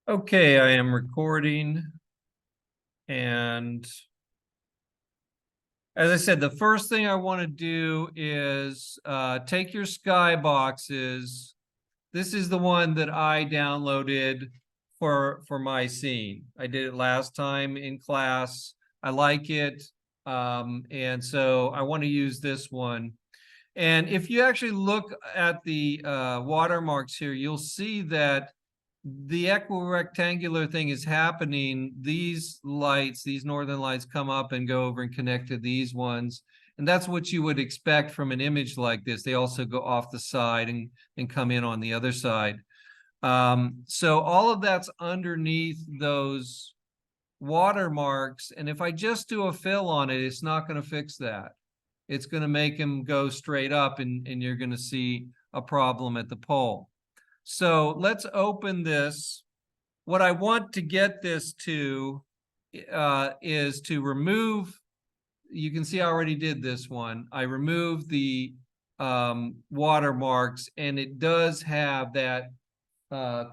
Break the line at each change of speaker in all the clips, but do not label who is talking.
Okay, I am recording. And as I said, the first thing I want to do is take your skyboxes. This is the one that I downloaded for my scene. I did it last time in class. I like it. And so I want to use this one. And if you actually look at the watermarks here, you'll see that the equirectangular thing is happening. These lights, these northern lights, come up and go over and connect to these ones. And that's what you would expect from an image like this. They also go off the side and come in on the other side. So all of that's underneath those watermarks. And if I just do a fill on it, it's not going to fix that. It's going to make them go straight up, and you're going to see a problem at the pole. So let's open this. What I want to get this to is to remove, you can see I already did this one. I removed the watermarks, and it does have that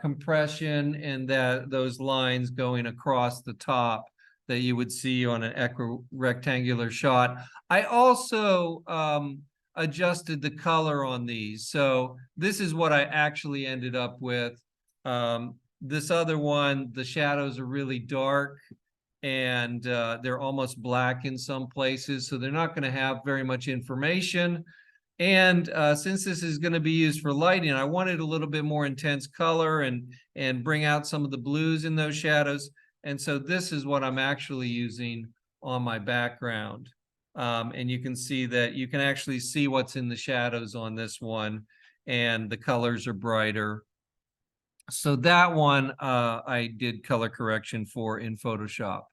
compression and those lines going across the top that you would see on an equirectangular shot. I also adjusted the color on these. So this is what I actually ended up with. This other one, the shadows are really dark and they're almost black in some places. So they're not going to have very much information. And since this is going to be used for lighting, I wanted a little bit more intense color and bring out some of the blues in those shadows. And so this is what I'm actually using on my background. And you can see that you can actually see what's in the shadows on this one, and the colors are brighter. So that one I did color correction for in Photoshop.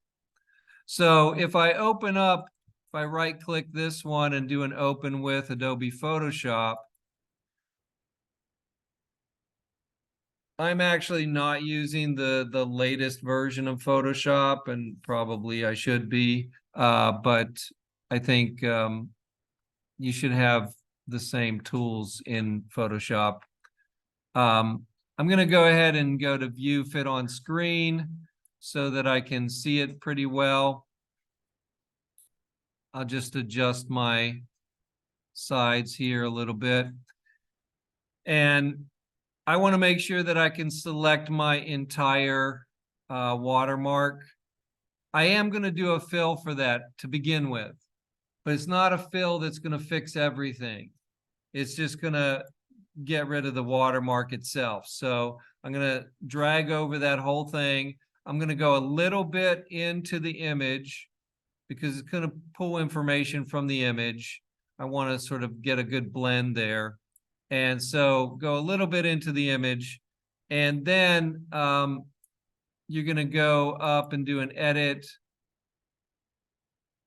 So if I open up, if I right click this one and do an open with Adobe Photoshop, I'm actually not using the latest version of Photoshop, and probably I should be, but I think you should have the same tools in Photoshop. I'm going to go ahead and go to View Fit on Screen so that I can see it pretty well. I'll just adjust my sides here a little bit. And I want to make sure that I can select my entire watermark. I am going to do a fill for that to begin with, but it's not a fill that's going to fix everything. It's just going to get rid of the watermark itself. So I'm going to drag over that whole thing. I'm going to go a little bit into the image because it's going to pull information from the image. I want to sort of get a good blend there. And so go a little bit into the image, and then you're going to go up and do an edit.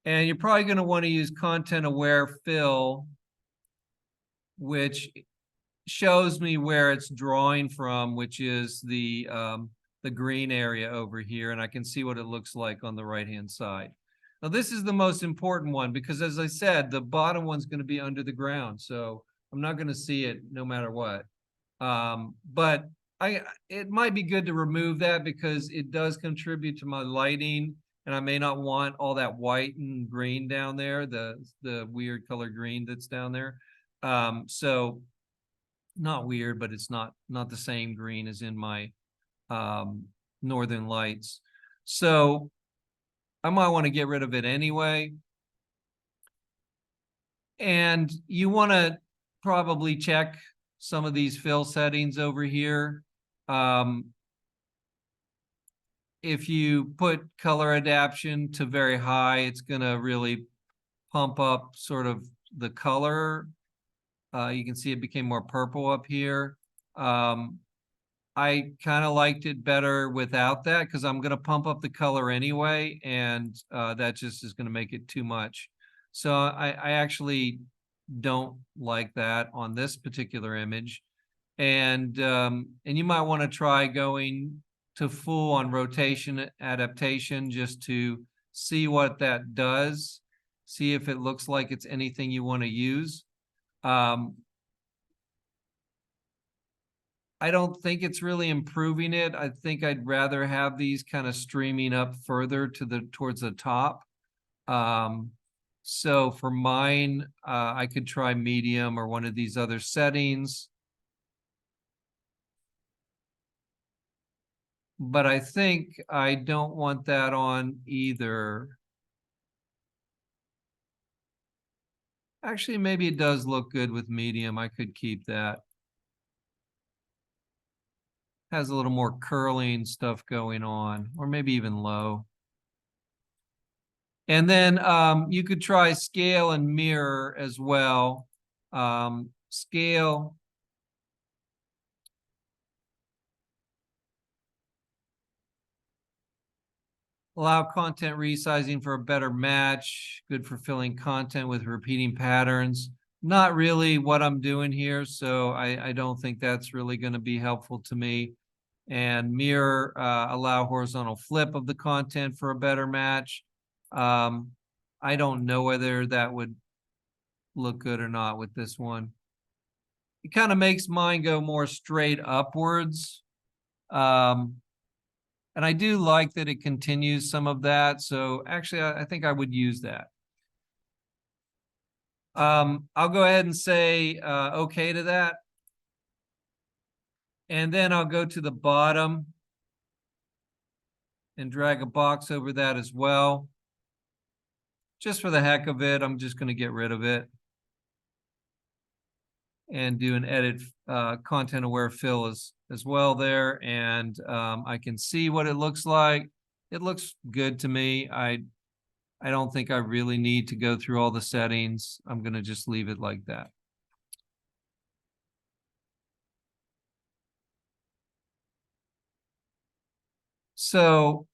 And you're probably going to want to use content aware fill, which shows me where it's drawing from, which is the green area over here, and I can see what it looks like on the right-hand side. Now, this is the most important one because, as I said, the bottom one's going to be under the ground, so I'm not going to see it no matter what. But it might be good to remove that because it does contribute to my lighting, and I may not want all that white and green down there, the weird color green that's down there. So not weird, but it's not the same green as in my northern lights. So I might want to get rid of it anyway. And you want to probably check some of these fill settings over here. If you put color adaptation to very high, it's going to really pump up sort of the color. You can see it became more purple up here. I kind of liked it better without that because I'm going to pump up the color anyway, and that just is going to make it too much. So I actually don't like that on this particular image. And you might want to try going to full on rotation adaptation just to see what that does, see if it looks like it's anything you want to use. I don't think it's really improving it. I think I'd rather have these kind of streaming up further towards the top. So for mine, I could try medium or one of these other settings. But I think I don't want that on either. Actually, maybe it does look good with medium. I could keep that. Has a little more curling stuff going on, or maybe even low. And then you could try scale and mirror as well. Scale. Allow content resizing for a better match. Good for filling content with repeating patterns. Not really what I'm doing here, so I don't think that's really going to be helpful to me. And mirror, allow horizontal flip of the content for a better match. I don't know whether that would look good or not with this one. It kind of makes mine go more straight upwards. And I do like that it continues some of that. So actually, I think I would use that. I'll go ahead and say okay to that. And then I'll go to the bottom and drag a box over that as well. Just for the heck of it, I'm just going to get rid of it and do an edit content aware fill as well there. And I can see what it looks like. It looks good to me. I don't think I really need to go through all the settings. I'm going to just leave it like that. So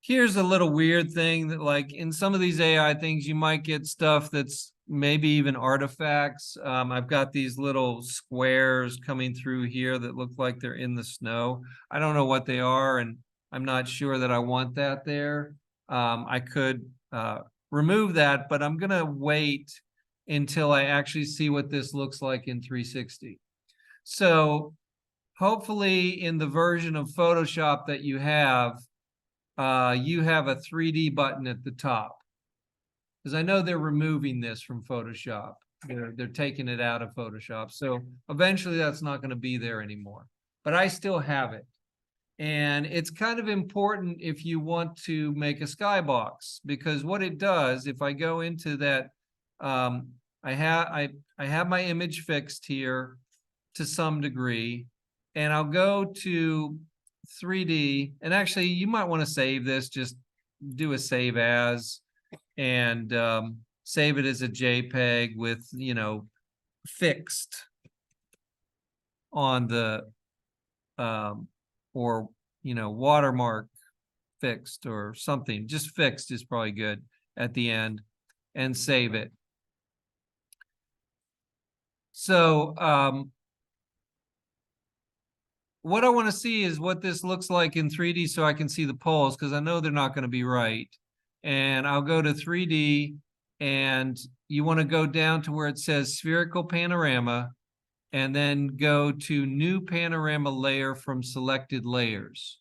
here's a little weird thing that, like, in some of these AI things, you might get stuff that's maybe even artifacts. I've got these little squares coming through here that look like they're in the snow. I don't know what they are, and I'm not sure that I want that there. I could remove that, but I'm gonna wait until I actually see what this looks like in 360. So hopefully in the version of Photoshop that you have a 3D button at the top. Because I know they're removing this from Photoshop. They're taking it out of Photoshop. So eventually that's not going to be there anymore. But I still have it. And it's kind of important if you want to make a skybox, because what it does, if I go into that, I have my image fixed here to some degree, and I'll go to 3D, and actually you might want to save this, just do a save as, and save it as a JPEG with, fixed on the, or, watermark fixed or something. Just fixed is probably good at the end, and save it. So what I want to see is what this looks like in 3D so I can see the poles, because I know they're not going to be right. And I'll go to 3D, and you want to go down to where it says spherical panorama, and then go to new panorama layer from selected layers.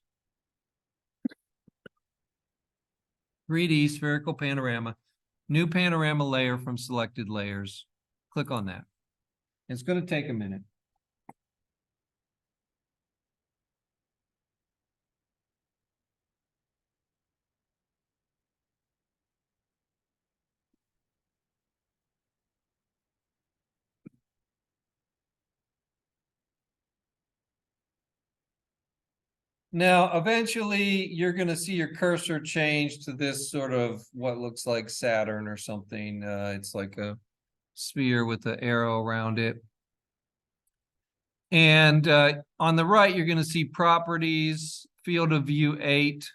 3D spherical panorama, new panorama layer from selected layers. Click on that. It's going to take a minute. Now, eventually, you're going to see your cursor change to this sort of what looks like Saturn or something. It's like a sphere with an arrow around it. And on the right, you're going to see properties, field of view 8.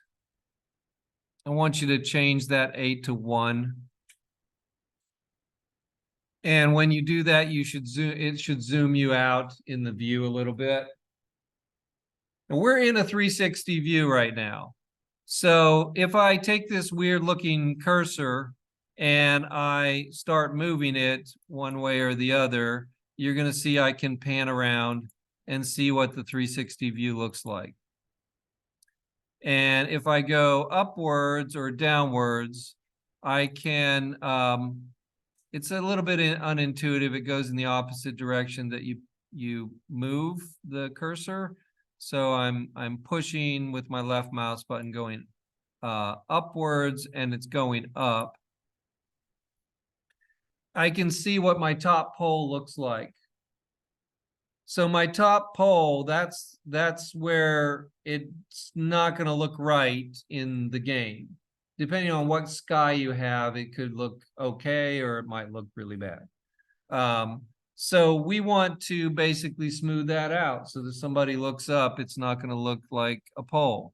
I want you to change that 8 to 1. And when you do that, you should zoom, it should zoom you out in the view a little bit. And we're in a 360 view right now. So if I take this weird looking cursor and I start moving it one way or the other, you're going to see I can pan around and see what the 360 view looks like. And if I go upwards or downwards, I can, it's a little bit unintuitive. It goes in the opposite direction that you move the cursor. So I'm pushing with my left mouse button going upwards, and it's going up. I can see what my top pole looks like. So my top pole, that's where it's not going to look right in the game. Depending on what sky you have, it could look okay or it might look really bad. So we want to basically smooth that out so that somebody looks up, it's not going to look like a pole.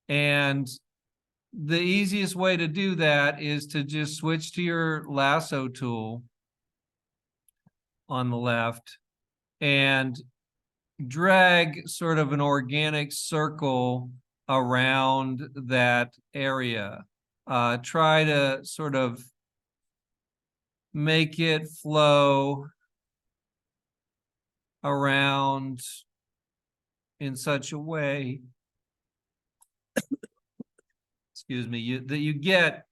And the easiest way to do that is to just switch to your lasso tool on the left and drag sort of an organic circle around that area. Try to sort of make it flow around in such a way, excuse me, that you get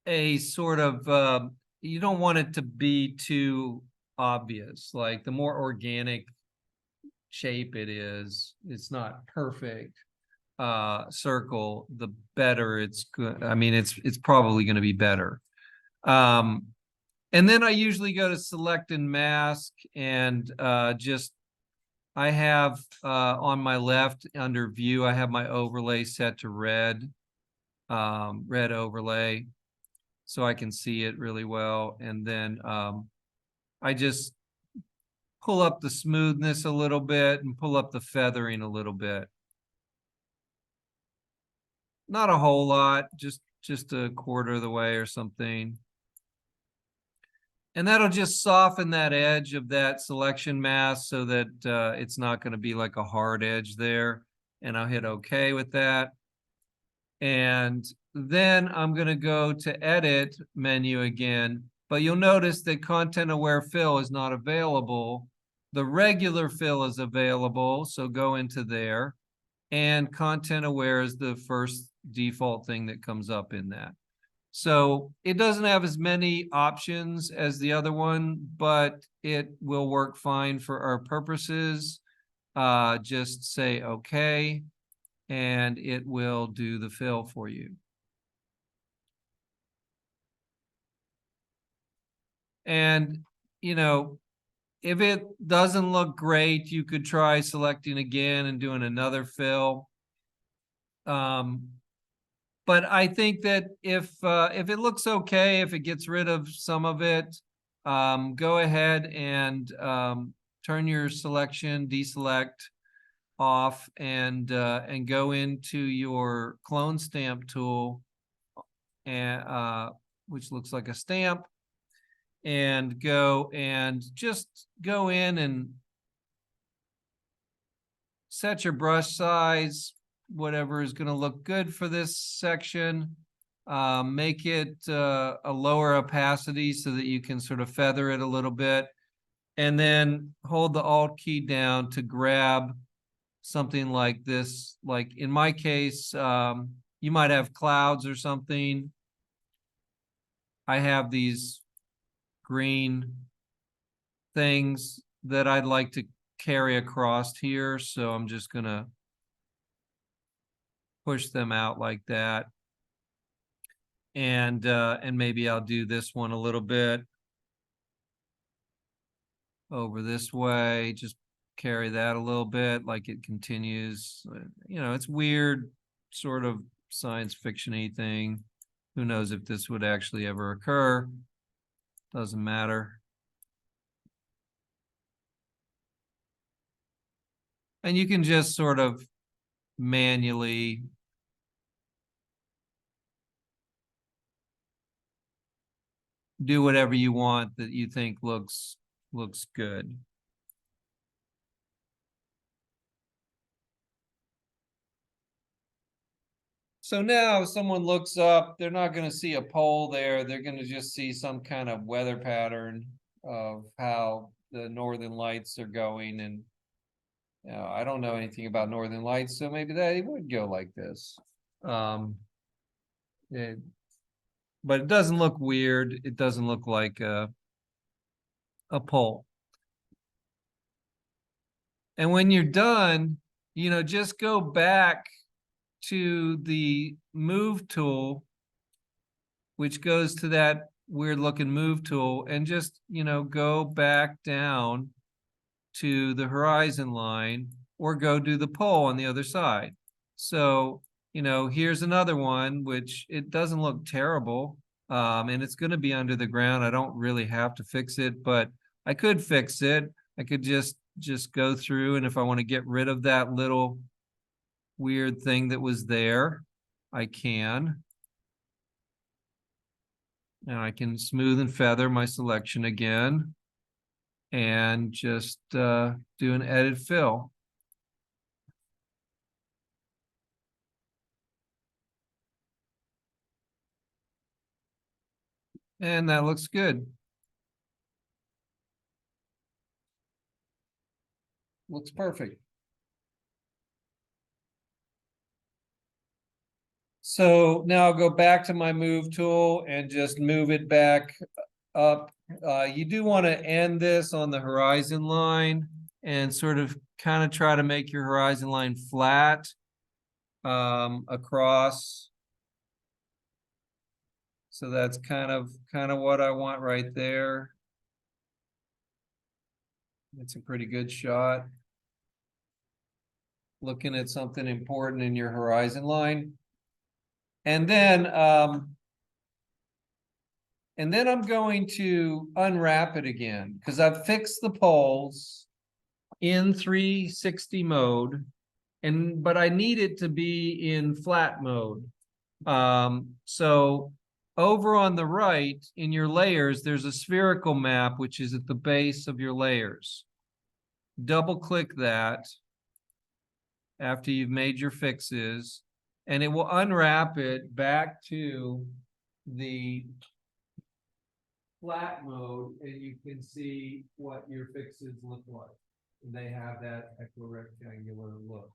a sort of, you don't want it to be too obvious. Like the more organic shape it is, it's not perfect circle, the better it's good. I mean, it's probably going to be better. And then I usually go to select and mask and just, I have on my left under view, I have my overlay set to red, red overlay, so I can see it really well. And then I just pull up the smoothness a little bit and pull up the feathering a little bit. Not a whole lot, just a quarter of the way or something. And that'll just soften that edge of that selection mask so that it's not going to be like a hard edge there. And I'll hit OK with that. And then I'm going to go to Edit menu again. But you'll notice that Content Aware Fill is not available. The regular fill is available, so go into there. And Content Aware is the first default thing that comes up in that. So it doesn't have as many options as the other one, but it will work fine for our purposes. Just say OK, and it will do the fill for you. And, you know, if it doesn't look great, you could try selecting again and doing another fill. But I think that if it looks okay, if it gets rid of some of it, go ahead and turn your selection, deselect off, and go into your clone stamp tool, and which looks like a stamp, and just go in and set your brush size, whatever is going to look good for this section. Make it a lower opacity so that you can sort of feather it a little bit. And then hold the Alt key down to grab something like this. Like in my case, you might have clouds or something. I have these green things that I'd like to carry across here. So I'm just going to push them out like that. And maybe I'll do this one a little bit over this way, just carry that a little bit like it continues. You know, it's weird, sort of science fiction-y thing. Who knows if this would actually ever occur? Doesn't matter. And you can just sort of manually do whatever you want that you think looks good. So now if someone looks up, they're not going to see a pole there. They're going to just see some kind of weather pattern of how northern lights are going, and I don't know anything about northern lights, so maybe they would go like this. But it doesn't look weird. It doesn't look like a pole. And when you're done, just go back to the move tool, which goes to that weird looking move tool, and just, go back down to the horizon line, or go do the pole on the other side. So, here's another one, which it doesn't look terrible. And it's going to be under the ground. I don't really have to fix it, but I could fix it. I could just go through, and if I want to get rid of that little weird thing that was there, I can. And I can smooth and feather my selection again, and just do an edit fill. And that looks good. Looks perfect. So now I'll go back to my move tool and just move it back up. You do want to end this on the horizon line and sort of kind of try to make your horizon line flat across. So that's kind of what I want right there. It's a pretty good shot. Looking at something important in your horizon line. And then I'm going to unwrap it again, because I've fixed the poles in 360 mode, but I need it to be in flat mode. So over on the right in your layers, there's a spherical map, which is at the base of your layers. Double click that after you've made your fixes, and it will unwrap it back to the flat mode, and you can see what your fixes look like. And they have that equirectangular look.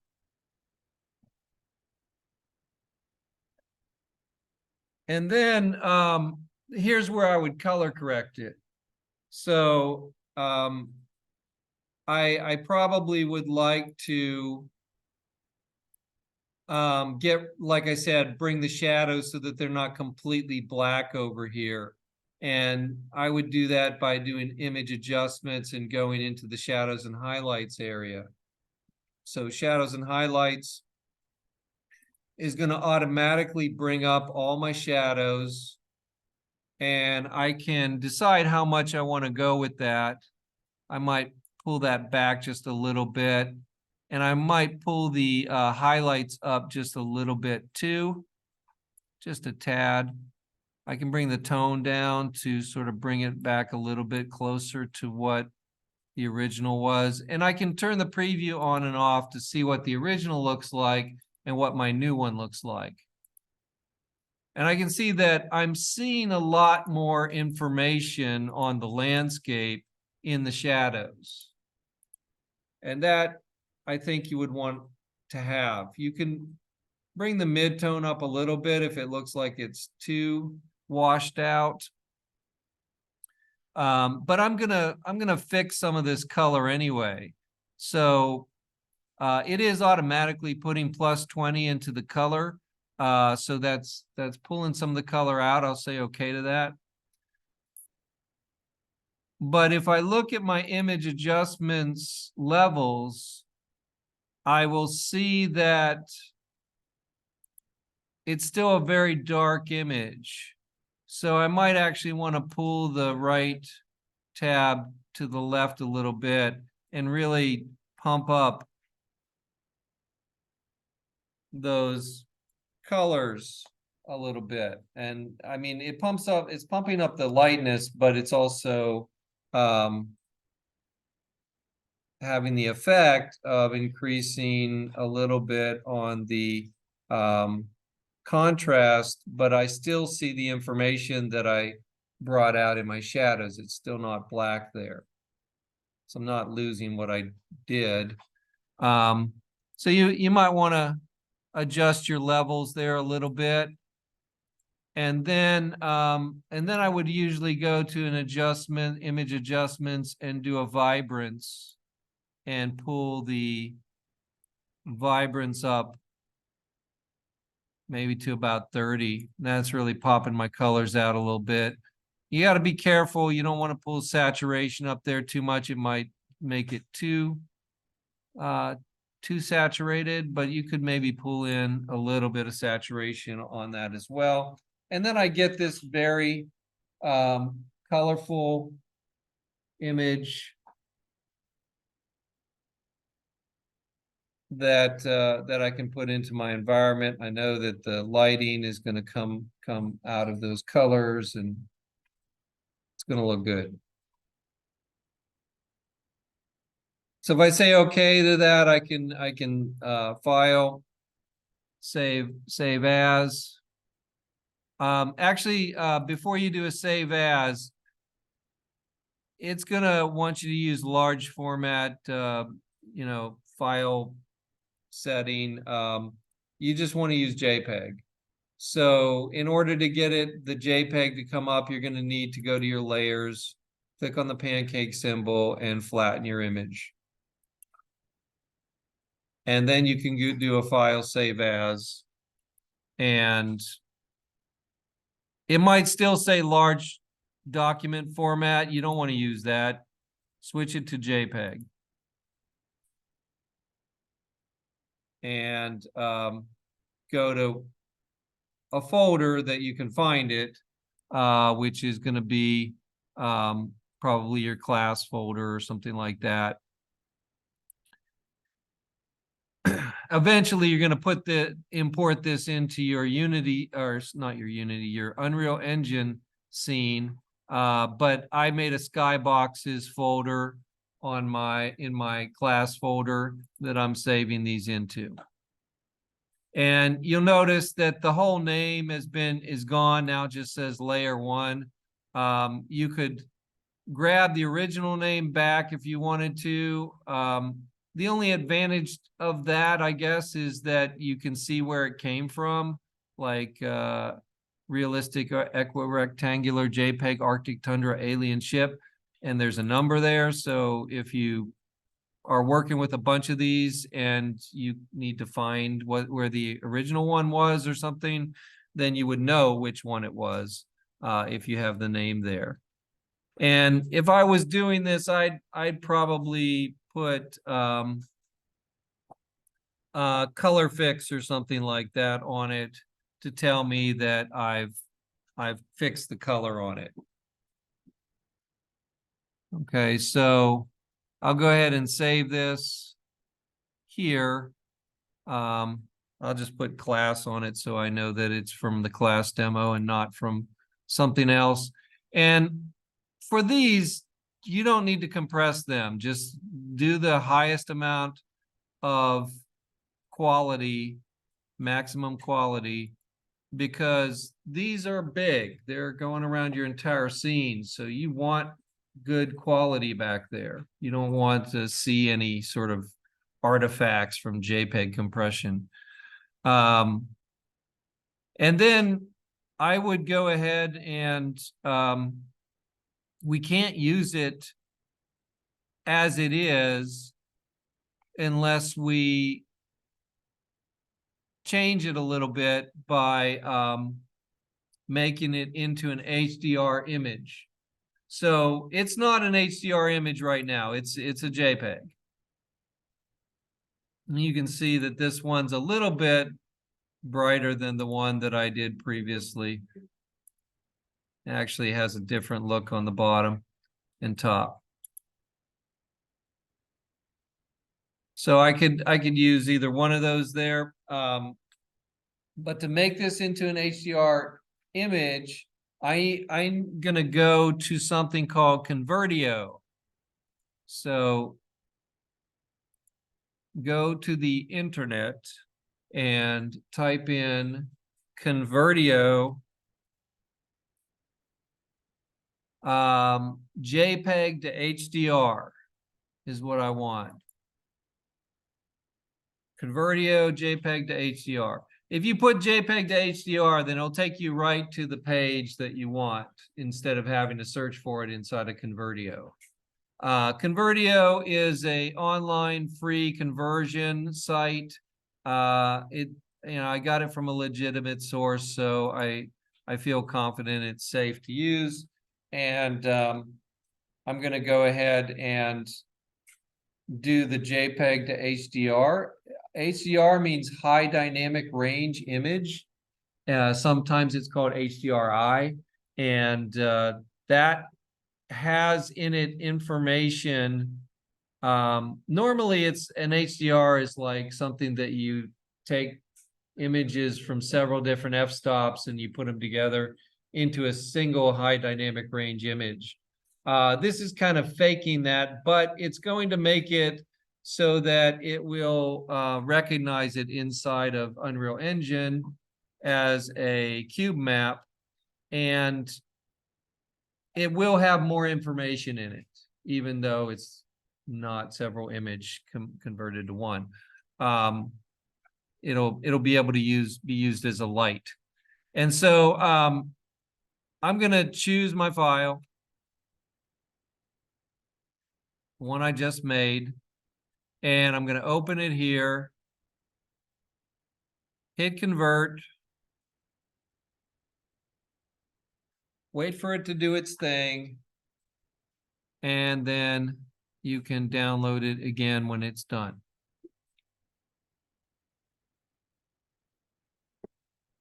And then here's where I would color correct it. So I probably would like to get, like I said, bring the shadows so that they're not completely black over here. And I would do that by doing image adjustments and going into the shadows and highlights area. So shadows and highlights is going to automatically bring up all my shadows, and I can decide how much I want to go with that. I might pull that back just a little bit, and I might pull the highlights up just a little bit too, just a tad. I can bring the tone down to sort of bring it back a little bit closer to what the original was. And I can turn the preview on and off to see what the original looks like and what my new one looks like. And I can see that I'm seeing a lot more information on the landscape in the shadows. And that I think you would want to have. You can bring the mid-tone up a little bit if it looks like it's too washed out. But I'm gonna fix some of this color anyway. So it is automatically putting +20 into the color. So that's pulling some of the color out. I'll say okay to that. But if I look at my image adjustments levels, I will see that it's still a very dark image. So I might actually want to pull the right tab to the left a little bit and really pump up those colors a little bit. And I mean, it's pumping up the lightness, but it's also having the effect of increasing a little bit on the contrast, but I still see the information that I brought out in my shadows. It's still not black there. so I'm not losing what I did. So you might want to adjust your levels there a little bit. And then I would usually go to an adjustment, image adjustments, and do a vibrance and pull the vibrance up maybe to about 30. That's really popping my colors out a little bit. You got to be careful. You don't want to pull saturation up there too much. It might make it too saturated, but you could maybe pull in a little bit of saturation on that as well. And then I get this very colorful image that I can put into my environment. I know that the lighting is going to come out of those colors, and it's going to look good. So if I say okay to that, I can file, save as. Actually, before you do a save as, it's gonna want you to use large format, file setting. You just want to use JPEG. So in order to get the JPEG to come up, you're gonna need to go to your layers, click on the pancake symbol, and flatten your image. And then you can do a file save as, and it might still say large document format. You don't want to use that. Switch it to JPEG. And go to a folder that you can find it, which is going to be probably your class folder or something like that. Eventually, you're going to import this into your Unity, or not your Unity, your Unreal Engine scene. But I made a Skyboxes folder in my class folder that I'm saving these into. And you'll notice that the whole name is gone. Now it just says layer 1. You could grab the original name back if you wanted to. The only advantage of that, I guess, is that you can see where it came from, like realistic equirectangular JPEG Arctic Tundra alien ship, and there's a number there. So if you are working with a bunch of these and you need to find where the original one was or something, then you would know which one it was if you have the name there. And if I was doing this, I'd probably put color fix or something like that on it to tell me that I've fixed the color on it. Okay, so I'll go ahead and save this here. I'll just put class on it so I know that it's from the class demo and not from something else. And for these, you don't need to compress them. Just do the highest amount of quality, maximum quality, because these are big. They're going around your entire scene. So you want good quality back there. You don't want to see any sort of artifacts from JPEG compression. And then I would go ahead and we can't use it as it is unless we change it a little bit by making it into an HDR image. So it's not an HDR image right now. It's a JPEG. And you can see that this one's a little bit brighter than the one that I did previously. It actually has a different look on the bottom and top. So I could use either one of those there. But to make this into an HDR image, I'm gonna go to something called Convertio. So go to the internet and type in Convertio JPEG to HDR. is what I want. Convertio JPEG to HDR. If you put JPEG to HDR, then it'll take you right to the page that you want instead of having to search for it inside of Convertio. Convertio is a online free conversion site. I got it from a legitimate source, so I feel confident it's safe to use. And I'm going to go ahead and do the JPEG to HDR. HDR means high dynamic range image. Sometimes it's called HDRI, and that has in it information. Normally it's an HDR is like something that you take images from several different f-stops and you put them together into a single high dynamic range image. This is kind of faking that, but it's going to make it so that it will recognize it inside of Unreal Engine as a cube map, and it will have more information in it, even though it's not several image converted to one. It'll be able to be used as a light. And so I'm going to choose my file, one I just made, and I'm going to open it here, hit convert, wait for it to do its thing, and then you can download it again when it's done.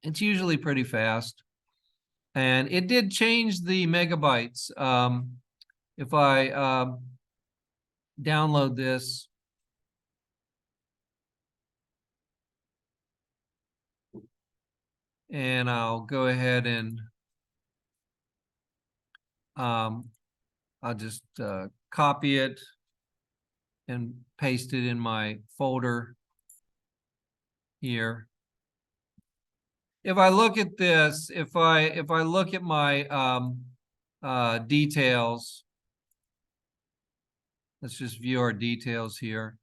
It's usually pretty fast. And it did change the megabytes. If I download this, and I'll go ahead and I'll just copy it and paste it in my folder here. If I look at this, if I look at my details, let's just view our details here.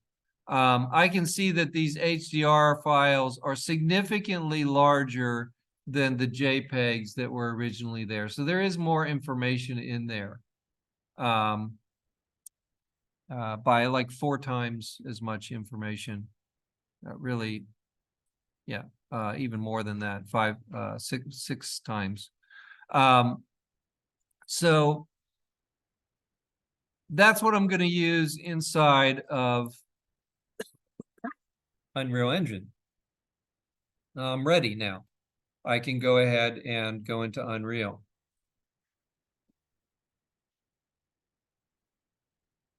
I can see that these HDR files are significantly larger than the JPEGs that were originally there. So there is more information in there by like 4 times as much information. Really, yeah, even more than that, 6 times. So that's what I'm going to use inside of Unreal Engine. I'm ready now. I can go ahead and go into Unreal.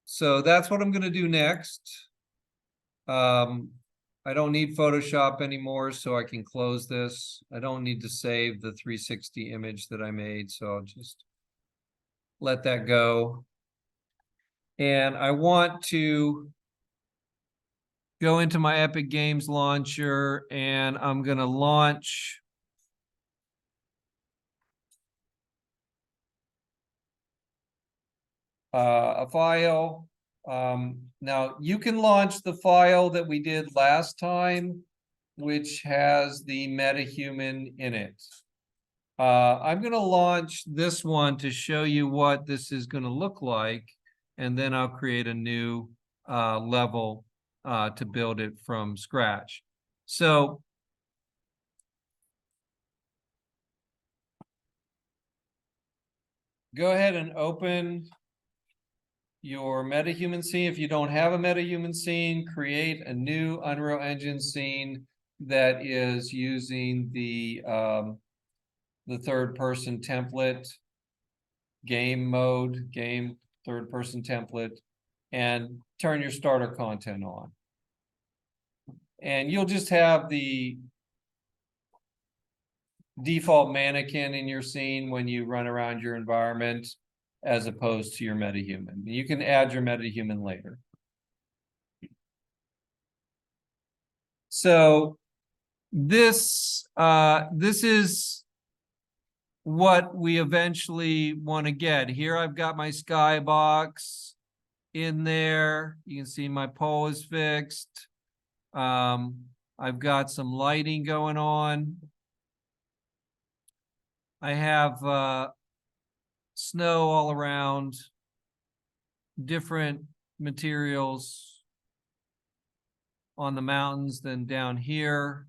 So that's what I'm going to do next. I don't need Photoshop anymore, so I can close this. I don't need to save the 360 image that I made, so I'll just let that go. And I want to go into my Epic Games launcher, and I'm going to launch a file. Now you can launch the file that we did last time, which has the MetaHuman in it. I'm going to launch this one to show you what this is going to look like, and then I'll create a new level to build it from scratch. So go ahead and open your MetaHuman scene. If you don't have a MetaHuman scene, create a new Unreal Engine scene that is using the third-person template, game mode, game third-person template, and turn your starter content on. And you'll just have the default mannequin in your scene when you run around your environment, as opposed to your MetaHuman. You can add your MetaHuman later. So this is what we eventually want to get. Here I've got my Skybox. in there. You can see my pole is fixed. I've got some lighting going on. I have snow all around, different materials on the mountains than down here.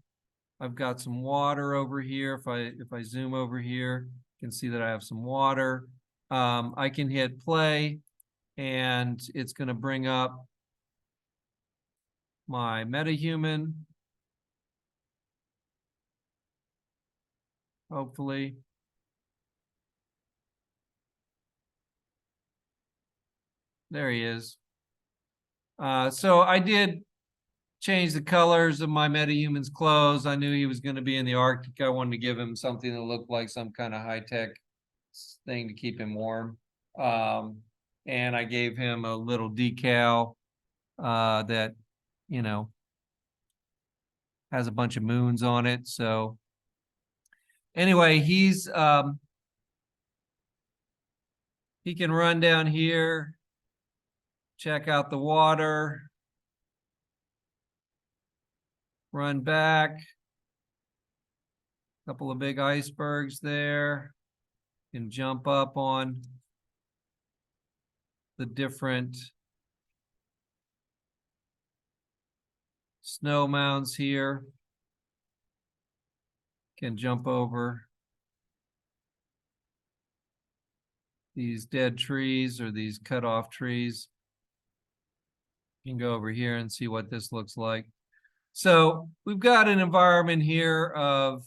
I've got some water over here. If I zoom over here, you can see that I have some water. I can hit play and it's going to bring up my metahuman. Hopefully. There he is. So I did change the colors of my metahuman's clothes. I knew he was going to be in the Arctic. I wanted to give him something that looked like some kind of high-tech thing to keep him warm. And I gave him a little decal that, you know, has a bunch of moons on it. So anyway, he can run down here, check out the water, run back. A couple of big icebergs there. Can jump up on the different snow mounds here. Can jump over these dead trees or these cut off trees. You can go over here and see what this looks like. So we've got an environment here of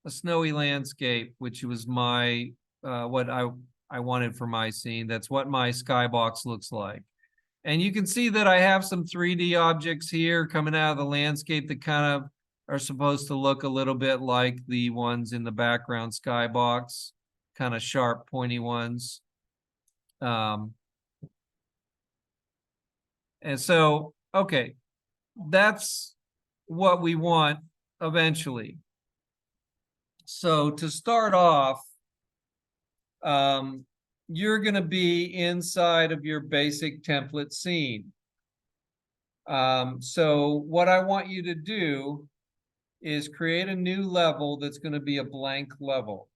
a snowy landscape, which was my what I wanted for my scene. That's what my skybox looks like. And you can see that I have some 3D objects here coming out of the landscape that kind of are supposed to look a little bit like the ones in the background skybox, kind of sharp, pointy ones. And so, okay, that's what we want eventually. So to start off, you're going to be inside of your basic template scene. So what I want you to do is create a new level that's going to be a blank level.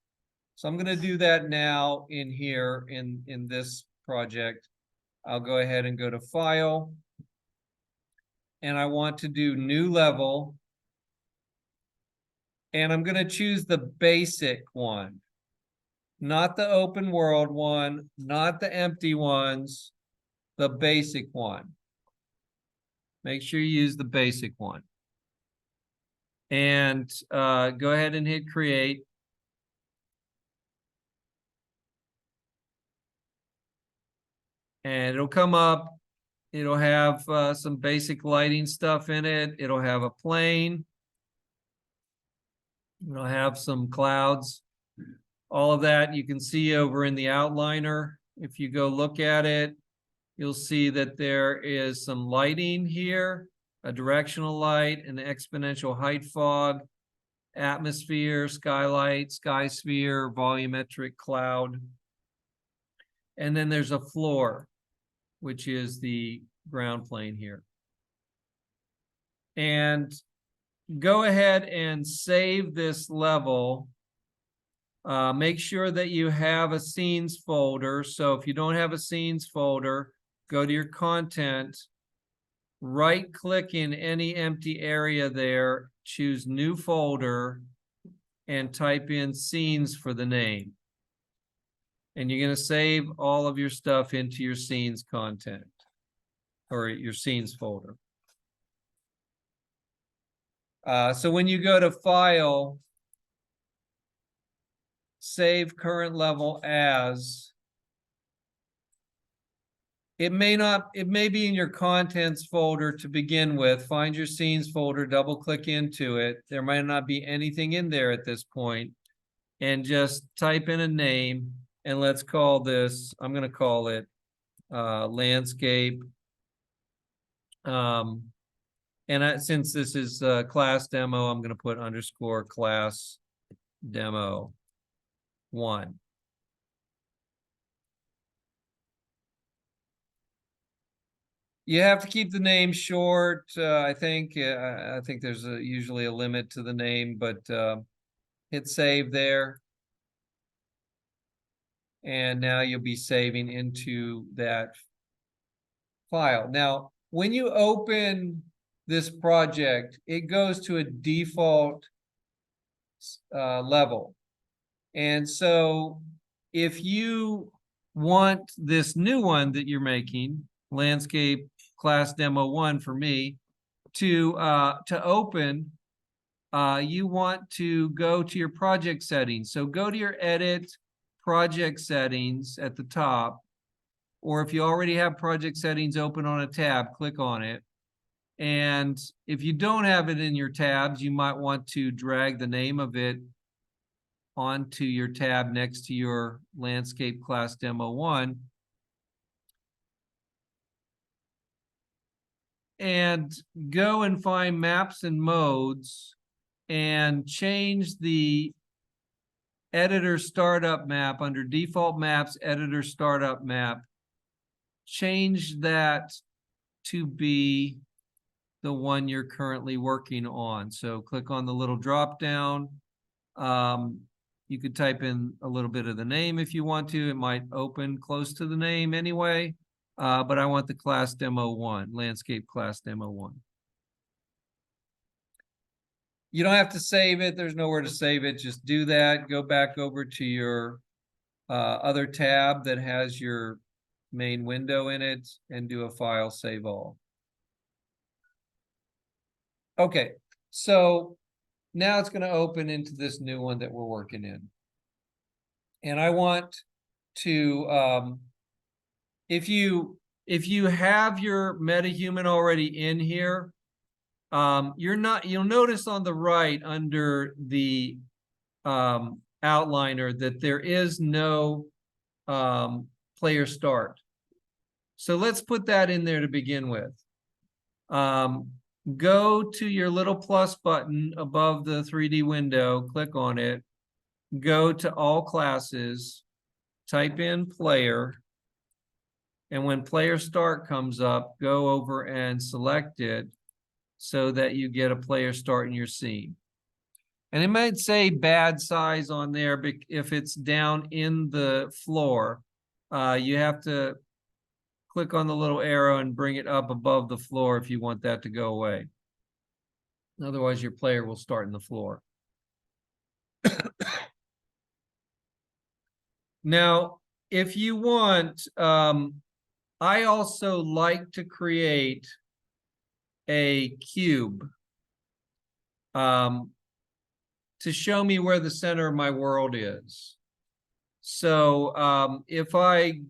So I'm going to do that now in here in this project. I'll go ahead and go to File. And I want to do New Level. And I'm going to choose the basic one. Not the open world one, not the empty ones, the basic one. Make sure you use the basic one. And go ahead and hit create. And it'll come up. It'll have some basic lighting stuff in it. It'll have a plane. It'll have some clouds. All of that you can see over in the outliner. If you go look at it, you'll see that there is some lighting here, a directional light, an exponential height fog, atmosphere, skylight, sky sphere, volumetric cloud. And then there's a floor, which is the ground plane here. And go ahead and save this level. Make sure that you have a scenes folder. So if you don't have a scenes folder, go to your content, right click in any empty area there, choose new folder, and type in scenes for the name. And you're going to save all of your stuff into your scenes content or your scenes folder. So when you go to File, Save Current Level As, it may be in your contents folder to begin with. Find your scenes folder, double click into it. There might not be anything in there at this point. And just type in a name. And let's call this, I'm going to call it landscape. Since this is class demo, I'm going to put underscore class demo 1. You have to keep the name short. I think there's usually a limit to the name, but hit save there. And now you'll be saving into that file. Now, when you open this project, it goes to a default level. And so if you want this new one that you're making, landscape class demo 1 for me, to open, you want to go to your project settings. So go to your edit project settings at the top, or if you already have project settings open on a tab, click on it. And if you don't have it in your tabs, you might want to drag the name of it onto your tab next to your landscape class demo 1. And go and find maps and modes and change the editor startup map under default maps, editor startup map. Change that to be the one you're currently working on. So click on the little drop down. You could type in a little bit of the name if you want to. It might open close to the name anyway. But I want the class demo 1, landscape class demo 1. You don't have to save it. There's nowhere to save it. Just do that. Go back over to your other tab that has your main window in it and do a file save all. Okay, so now it's going to open into this new one that we're working in. And I want to, if you have your MetaHuman already in here, you'll notice on the right under the outliner that there is no player start. So let's put that in there to begin with. Go to your little plus button above the 3D window, click on it, go to all classes, type in player, and when player start comes up, go over and select it so that you get a player start in your scene. And it might say bad size on there, but if it's down in the floor, you have to click on the little arrow and bring it up above the floor if you want that to go away. Otherwise, your player will start in the floor. Now, if you want, I also like to create a cube to show me where the center of my world is. So if I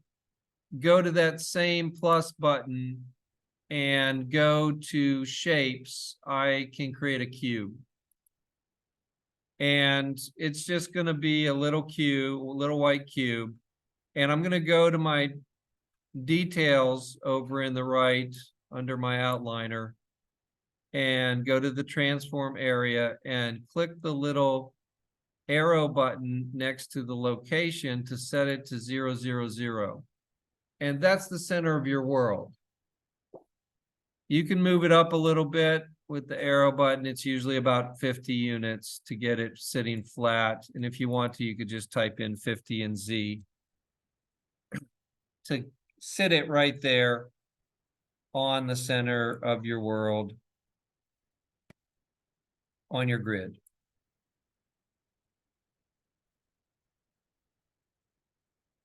go to that same plus button and go to shapes, I can create a cube. And it's just going to be a little cube, a little white cube. And I'm going to go to my details over in the right under my outliner and go to the transform area and click the little arrow button next to the location to set it to 0, 0, 0. And that's the center of your world. You can move it up a little bit with the arrow button. It's usually about 50 units to get it sitting flat. And if you want to, you could just type in 50 and Z to sit it right there on the center of your world on your grid.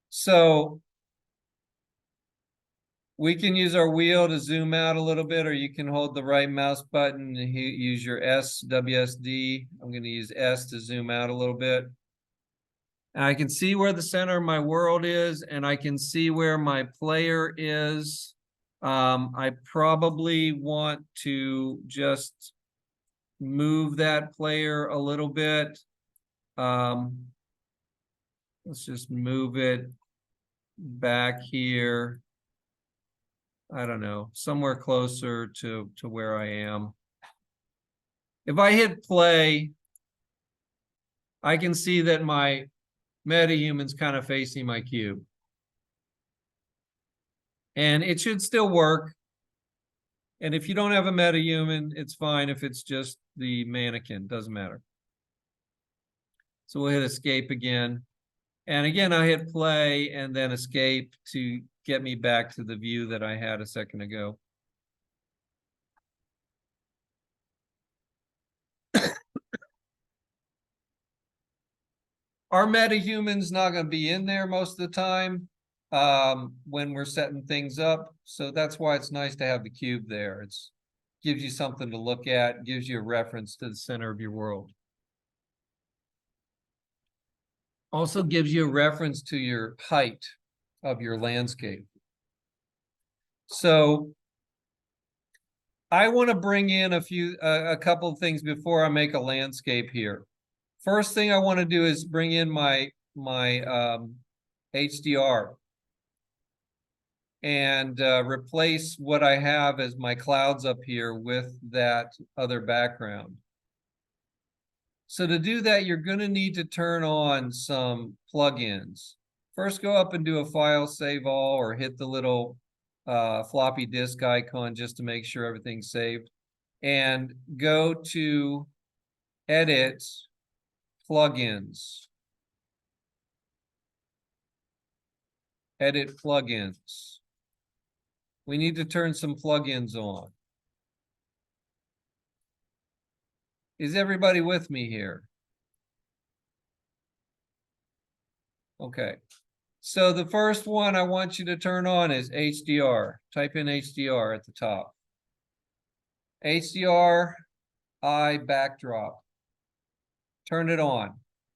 So we can use our wheel to zoom out a little bit, or you can hold the right mouse button and use your S, WSD. I'm going to use S to zoom out a little bit. And I can see where the center of my world is, and I can see where my player is. I probably want to just move that player a little bit. Let's just move it back here. I don't know, somewhere closer to where I am. If I hit play, I can see that my MetaHuman's kind of facing my cube. And it should still work. And if you don't have a metahuman, it's fine if it's just the mannequin, doesn't matter. So we'll hit escape again. And again, I hit play and then escape to get me back to the view that I had a second ago. Our metahuman's not going to be in there most of the time when we're setting things up. So that's why it's nice to have the cube there. It gives you something to look at, gives you a reference to the center of your world. Also gives you a reference to your height of your landscape. So I want to bring in a couple of things before I make a landscape here. First thing I want to do is bring in my HDR and replace what I have as my clouds up here with that other background. So to do that, you're going to need to turn on some plugins. First, go up and do a file save all or hit the little floppy disk icon just to make sure everything's saved. And go to Edit, Plugins. Edit Plugins. We need to turn some plugins on. Is everybody with me here? Okay. So the first one I want you to turn on is HDR. Type in HDR at the top. HDR eye backdrop. Turn it on.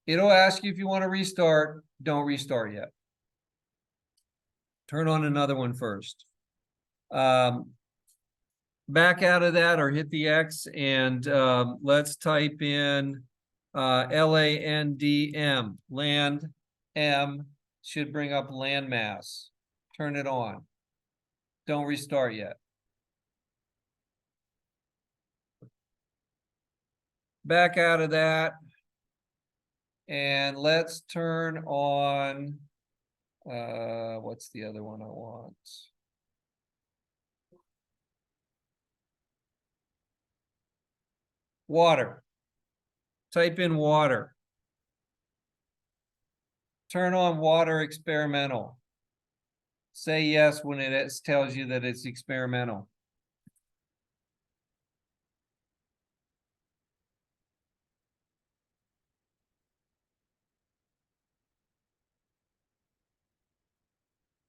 It'll ask you if you want to restart. Don't restart yet. Turn on another one first. Back out of that or hit the X and let's type in LANDM, land M should bring up landmass. Turn it on. Don't restart yet. Back out of that and let's turn on what's the other one I want? Water. Type in water. Turn on water experimental. Say yes when it tells you that it's experimental.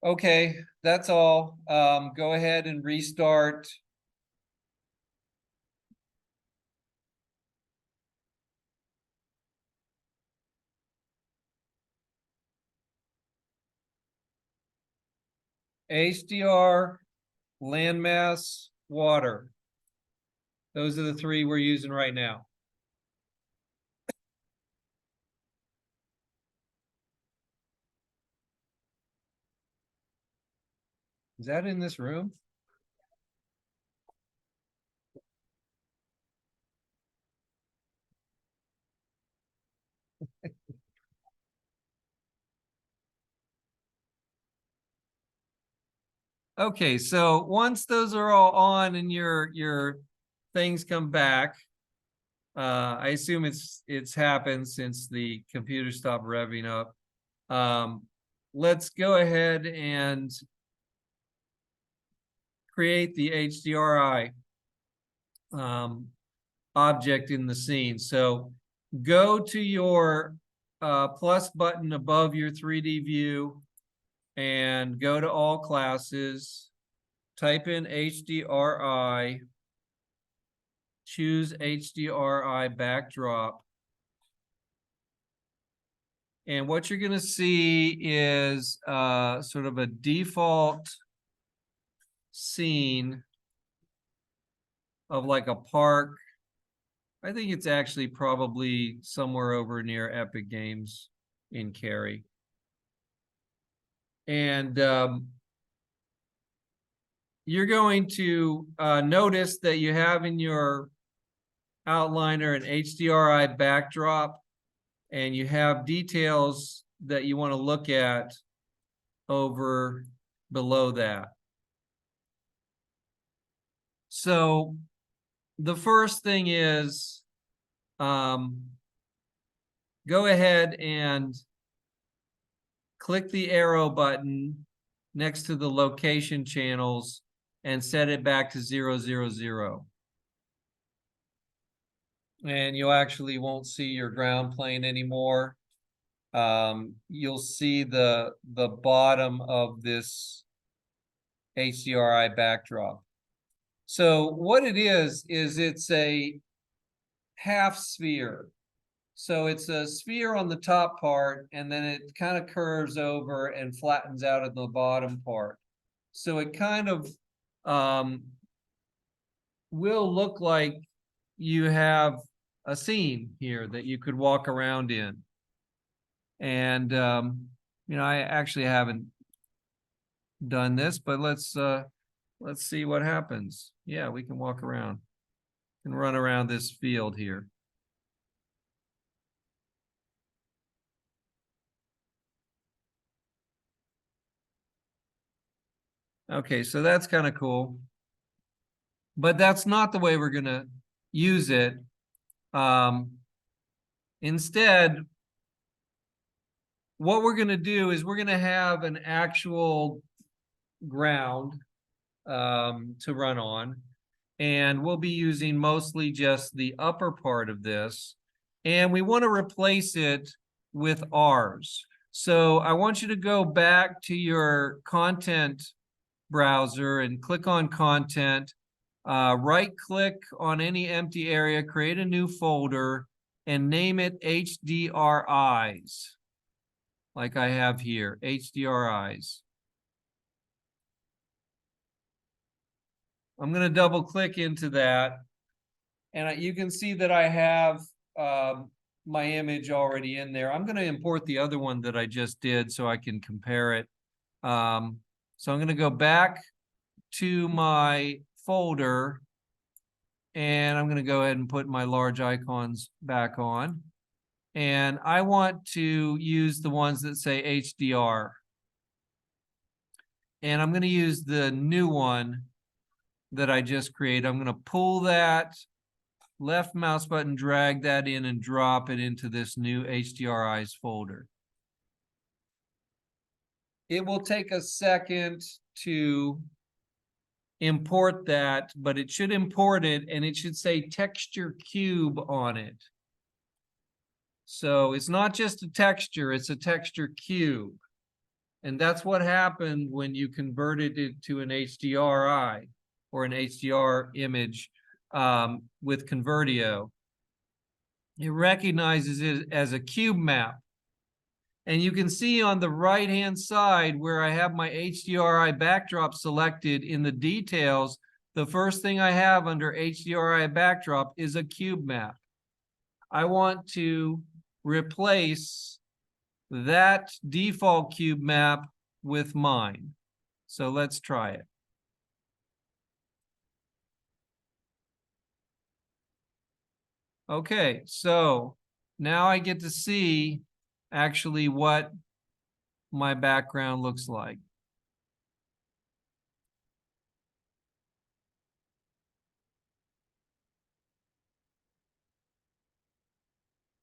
Okay, that's all. Go ahead and restart. HDR, landmass, water. Those are the three we're using right now. Is that in this room? Okay, so once those are all on and your things come back, I assume it's happened since the computer stopped revving up. Let's go ahead and create the HDRI object in the scene. So go to your plus button above your 3D view and go to all classes, type in HDRI, choose HDRI backdrop. And what you're going to see is sort of a default scene of like a park. I think it's actually probably somewhere over near Epic Games in Cary. And you're going to notice that you have in your outliner an HDRI backdrop, and you have details that you want to look at over below that. So the first thing is, go ahead and click the arrow button next to the location channels and set it back to 000. And you actually won't see your ground plane anymore. You'll see the bottom of this HDRI backdrop. So what it is it's a half sphere. So it's a sphere on the top part, and then it kind of curves over and flattens out at the bottom part. So it kind of will look like you have a scene here that you could walk around in. And I actually haven't done this, but let's see what happens. Yeah, we can walk around and run around this field here. Okay, so that's kind of cool. But that's not the way we're going to use it. Instead, what we're going to do is we're going to have an actual ground to run on. And we'll be using mostly just the upper part of this. And we want to replace it with ours. So I want you to go back to your content browser and click on content. Right click on any empty area, create a new folder, and name it HDRIs, like I have here, HDRIs. I'm going to double click into that, and you can see that I have my image already in there. I'm going to import the other one that I just did so I can compare it. So I'm going to go back to my folder, and I'm going to go ahead and put my large icons back on. And I want to use the ones that say HDR. And I'm going to use the new one that I just created. I'm going to pull that left mouse button, drag that in, and drop it into this new HDRIs folder. It will take a second to import that, but it should import it, and it should say texture cube on it. So it's not just a texture, it's a texture cube. And that's what happened when you converted it to an HDRI or an HDR image with Convertio. It recognizes it as a cube map. And you can see on the right-hand side where I have my HDRI backdrop selected in the details, the first thing I have under HDRI backdrop is a cube map. I want to replace that default cube map with mine. So let's try it. Okay, so now I get to see actually what my background looks like.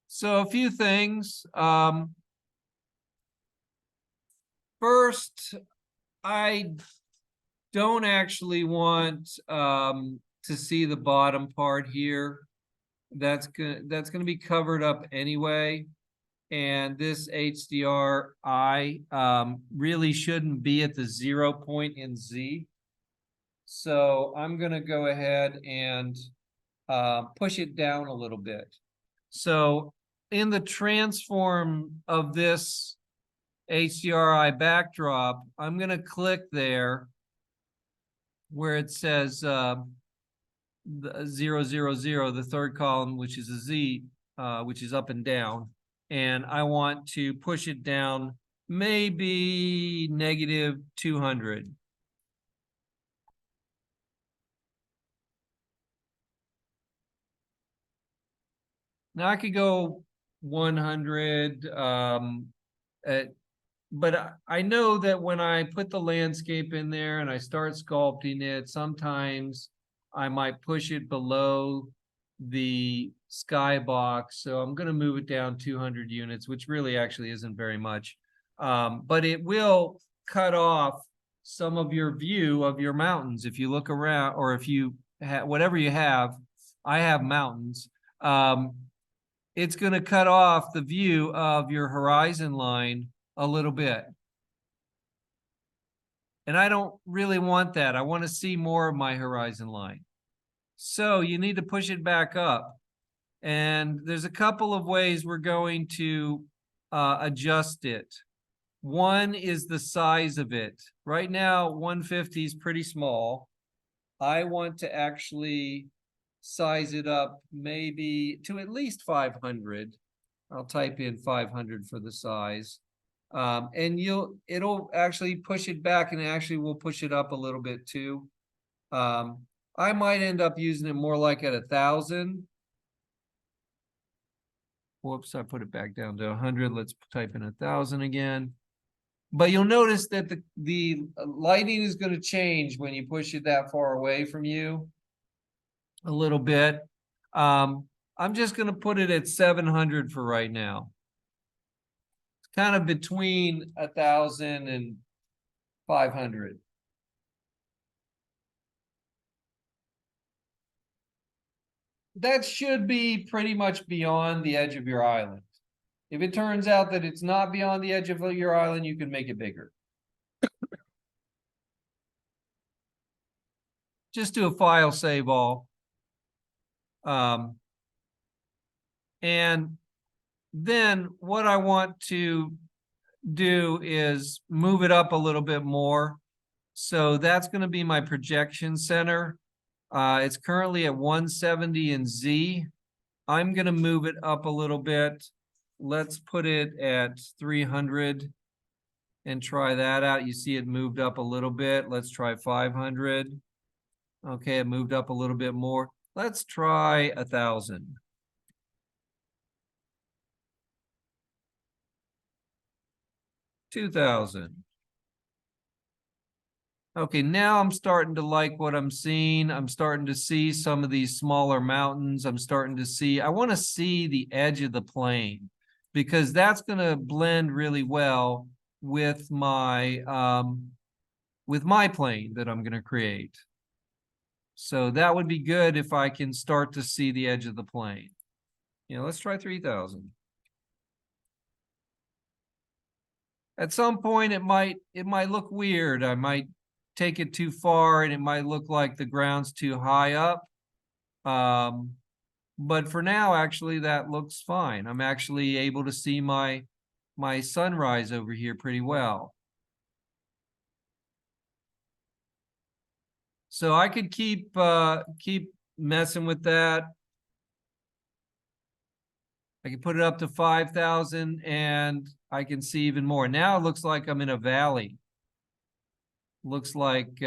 So a few things. First, I don't actually want to see the bottom part here. That's gonna be covered up anyway. And this HDRI really shouldn't be at the 0 point in Z. So I'm gonna go ahead and push it down a little bit. So in the transform of this HDRI backdrop, I'm gonna click there where it says the 000, the third column, which is a Z, which is up and down. And I want to push it down maybe -200. Now I could go 100, but I know that when I put the landscape in there and I start sculpting it, sometimes I might push it below the skybox. So I'm going to move it down 200 units, which really actually isn't very much. But it will cut off some of your view of your mountains. If you look around, or if you have whatever you have, I have mountains. It's going to cut off the view of your horizon line a little bit. And I don't really want that. I want to see more of my horizon line. So you need to push it back up. And there's a couple of ways we're going to adjust it. One is the size of it. Right now, 150 is pretty small. I want to actually size it up maybe to at least 500. I'll type in 500 for the size. And it'll actually push it back, and actually will push it up a little bit too. I might end up using it more like at 1,000. Whoops, I put it back down to 100. Let's type in 1,000 again. But you'll notice that the lighting is going to change when you push it that far away from you a little bit. I'm just going to put it at 700 for right now. It's kind of between 1,000 and 500. That should be pretty much beyond the edge of your island. If it turns out that it's not beyond the edge of your island, you can make it bigger. Just do a file save all. And then what I want to do is move it up a little bit more. So that's going to be my projection center. It's currently at 170 in Z. I'm going to move it up a little bit. Let's put it at 300 and try that out. You see it moved up a little bit. Let's try 500. Okay, it moved up a little bit more. Let's try 1,000. 2,000. Okay, now I'm starting to like what I'm seeing. I'm starting to see some of these smaller mountains. I'm starting to see, I want to see the edge of the plane, because that's going to blend really well with my plane that I'm going to create. So that would be good if I can start to see the edge of the plane. Let's try 3,000. At some point, it might look weird. I might take it too far, and it might look like the ground's too high up. But for now, actually, that looks fine. I'm actually able to see my sunrise over here pretty well. So I could keep messing with that. I can put it up to 5,000, and I can see even more. Now it looks like I'm in a valley. Looks like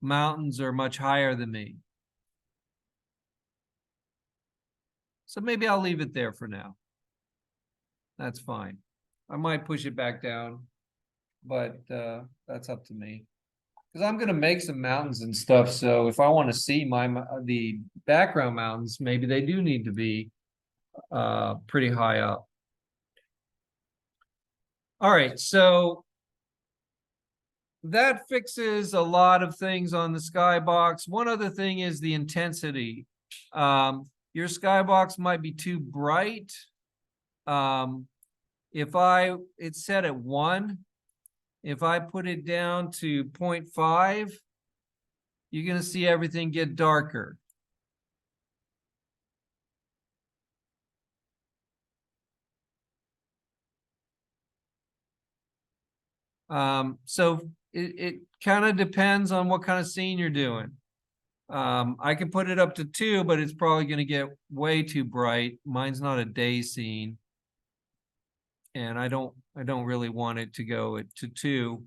mountains are much higher than me. So maybe I'll leave it there for now. That's fine. I might push it back down, but that's up to me. Because I'm going to make some mountains and stuff. So if I want to see the background mountains, maybe they do need to be pretty high up. All right, so that fixes a lot of things on the Skybox. One other thing is the intensity. Your Skybox might be too bright. It's set at 1. If I put it down to 0.5, you're going to see everything get darker. So it kind of depends on what kind of scene you're doing. I can put it up to 2, but it's probably going to get way too bright. Mine's not a day scene, and I don't really want it to go to 2.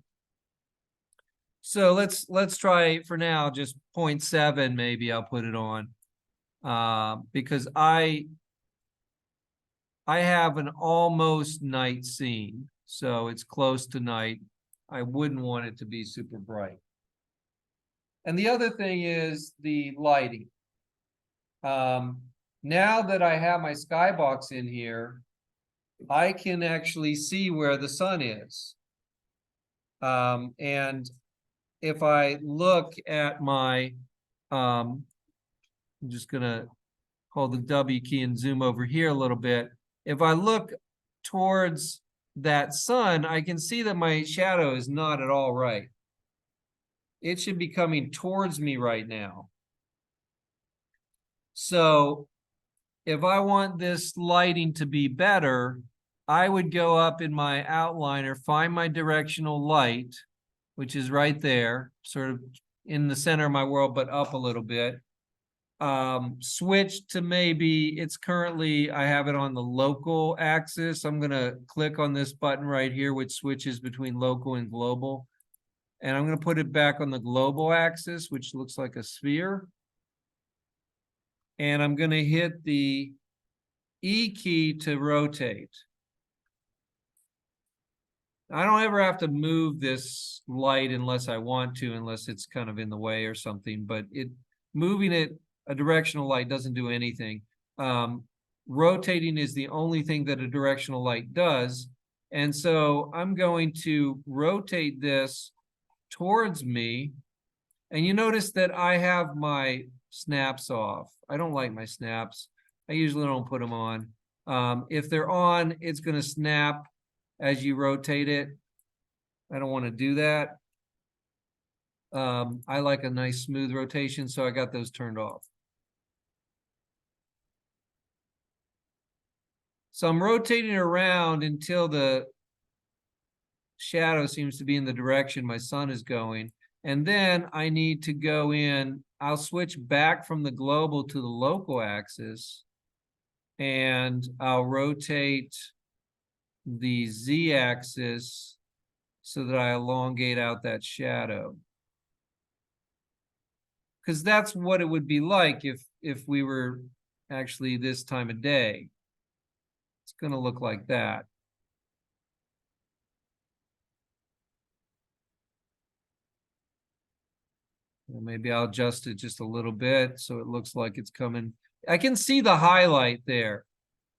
So let's try for now just 0.7. Maybe I'll put it on because I have an almost night scene, so it's close to night. I wouldn't want it to be super bright. And the other thing is the lighting. Now that I have my skybox in here, I can actually see where the sun is. And if I look at my, I'm just gonna hold the W key and zoom over here a little bit. If I look towards that sun, I can see that my shadow is not at all right. It should be coming towards me right now. So if I want this lighting to be better, I would go up in my outliner, find my directional light, which is right there, sort of in the center of my world, but up a little bit. Switch to maybe, it's currently, I have it on the local axis. I'm gonna click on this button right here, which switches between local and global. And I'm gonna put it back on the global axis, which looks like a sphere. And I'm gonna hit the E key to rotate. I don't ever have to move this light unless I want to, unless it's kind of in the way or something, but moving it, a directional light doesn't do anything. Rotating is the only thing that a directional light does. And so I'm going to rotate this towards me. And you notice that I have my snaps off. I don't like my snaps. I usually don't put them on. If they're on, it's going to snap as you rotate it. I don't want to do that. I like a nice smooth rotation, so I got those turned off. So I'm rotating around until the shadow seems to be in the direction my sun is going. And then I need to go in, I'll switch back from the global to the local axis, and I'll rotate the Z-axis so that I elongate out that shadow. Because that's what it would be like if we were actually this time of day. It's going to look like that. Well, maybe I'll adjust it just a little bit so it looks like it's coming. I can see the highlight there.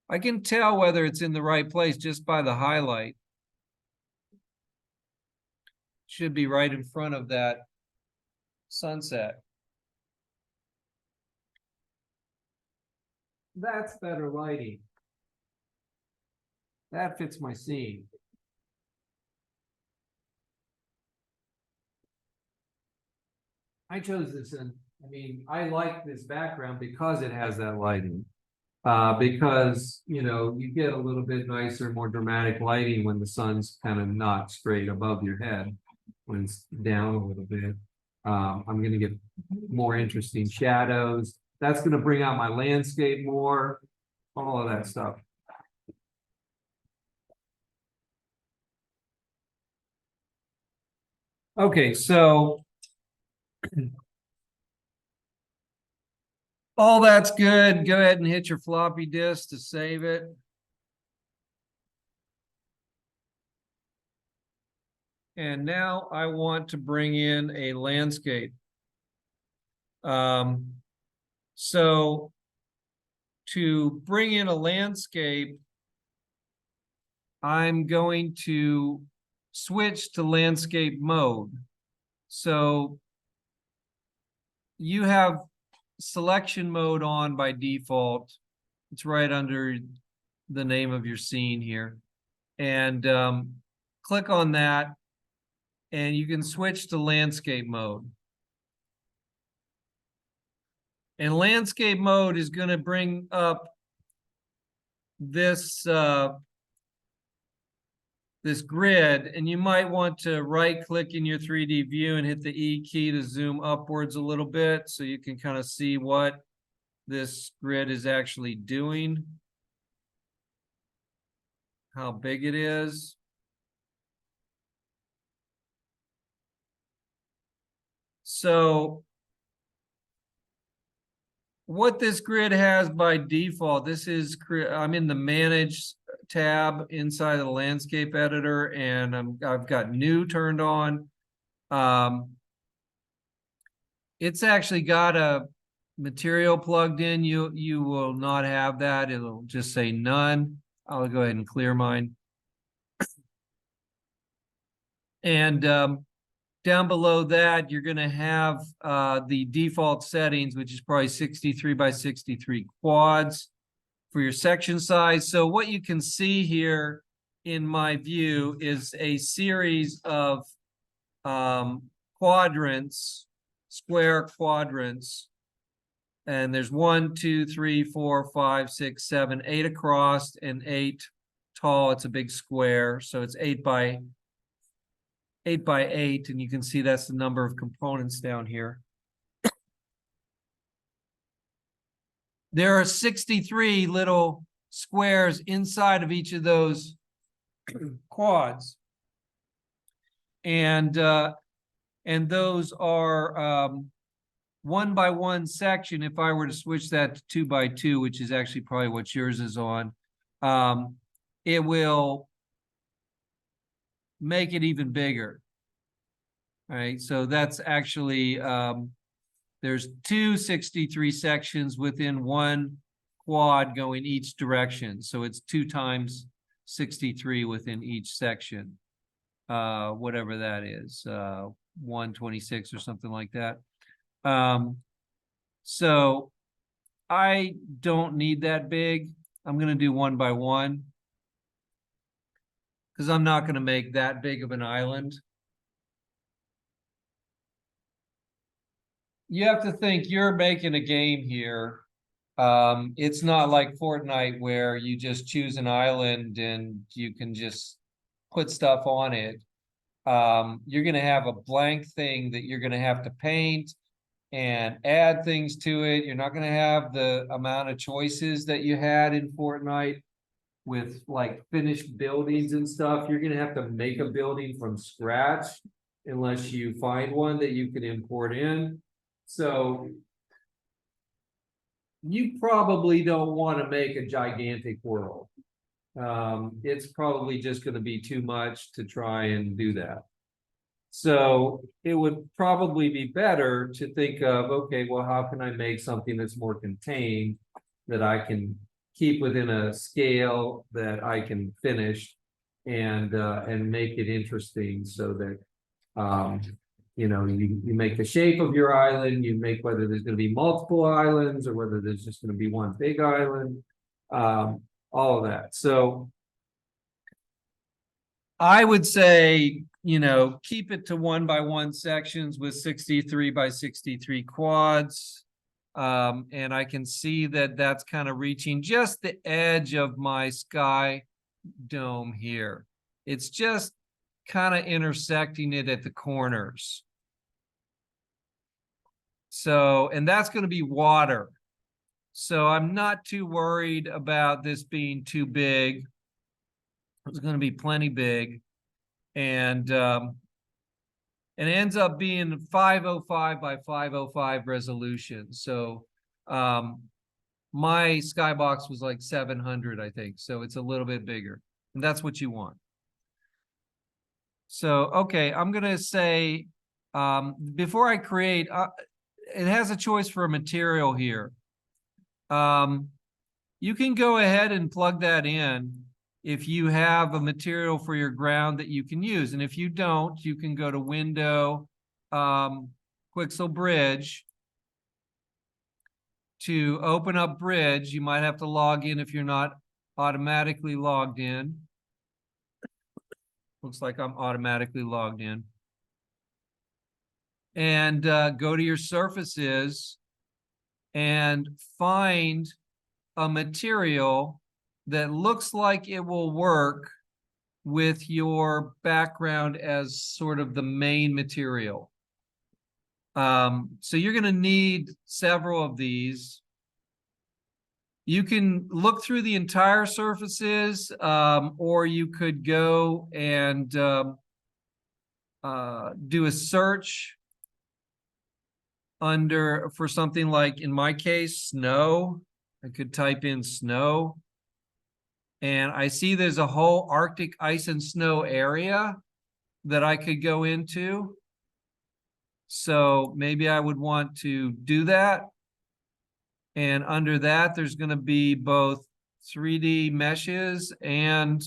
I can tell whether it's in the right place just by the highlight. Should be right in front of that sunset. That's better lighting. That fits my scene. I chose this, and I mean, I like this background because it has that lighting. Because, you know, you get a little bit nicer, more dramatic lighting when the sun's kind of not straight above your head, when it's down a little bit. I'm going to get more interesting shadows. That's going to bring out my landscape more, all of that stuff. Okay, so all that's good. Go ahead and hit your floppy disk to save it. And now I want to bring in a landscape. So to bring in a landscape, I'm going to switch to landscape mode. So you have selection mode on by default. It's right under the name of your scene here. And click on that, and you can switch to landscape mode. And landscape mode is going to bring up this this grid, and you might want to right click in your 3D view and hit the E key to zoom upwards a little bit so you can kind of see what this grid is actually doing, how big it is. So what this grid has by default, this is, I'm in the Manage tab inside of the Landscape Editor, and I've got New turned on. it's actually got a material plugged in. You will not have that. It'll just say none. I'll go ahead and clear mine. And down below that, you're going to have the default settings, which is probably 63 by 63 quads for your section size. So what you can see here in my view is a series of quadrants, square quadrants. And there's 1, 2, 3, 4, 5, 6, 7, 8 across and 8 tall. It's a big square. So it's 8 by 8, and you can see that's the number of components down here. There are 63 little squares inside of each of those quads. And those are 1 by 1 section. If I were to switch that to 2 by 2, which is actually probably what yours is on, it will make it even bigger. All right, so that's actually there's 263 sections within one quad going each direction. So it's 2 times 63 within each section, whatever that is, 126 or something like that. So I don't need that big. I'm going to do 1 by 1 because I'm not going to make that big of an island. You have to think you're making a game here. It's not like Fortnite where you just choose an island and you can just put stuff on it. You're going to have a blank thing that you're going to have to paint and add things to it. You're not going to have the amount of choices that you had in Fortnite with like finished buildings and stuff. You're going to have to make a building from scratch unless you find one that you can import in. So you probably don't want to make a gigantic world. It's probably just going to be too much to try and do that. So it would probably be better to think of, okay, well, how can I make something that's more contained, that I can keep within a scale that I can finish and make it interesting so that you know, you make the shape of your island, you make whether there's going to be multiple islands or whether there's just going to be one big island, all of that. So I would say, you know, keep it to 1 by 1 sections with 63 by 63 quads. And I can see that that's kind of reaching just the edge of my sky dome here. It's just kind of intersecting it at the corners. So, and that's going to be water. So I'm not too worried about this being too big. It's going to be plenty big. And it ends up being 505 by 505 resolution. So my Skybox was like 700, I think. So it's a little bit bigger. And that's what you want. So, okay, I'm going to say, before I create, it has a choice for a material here. You can go ahead and plug that in if you have a material for your ground that you can use. And if you don't, you can go to Window, Quixel Bridge. To open up Bridge, you might have to log in if you're not automatically logged in. Looks like I'm automatically logged in. And go to your surfaces and find a material that looks like it will work with your background as sort of the main material. So you're going to need several of these. You can look through the entire surfaces, or you could go and do a search for something like, in my case, snow. I could type in snow. And I see there's a whole Arctic ice and snow area that I could go into. So maybe I would want to do that. And under that, there's going to be both 3D meshes and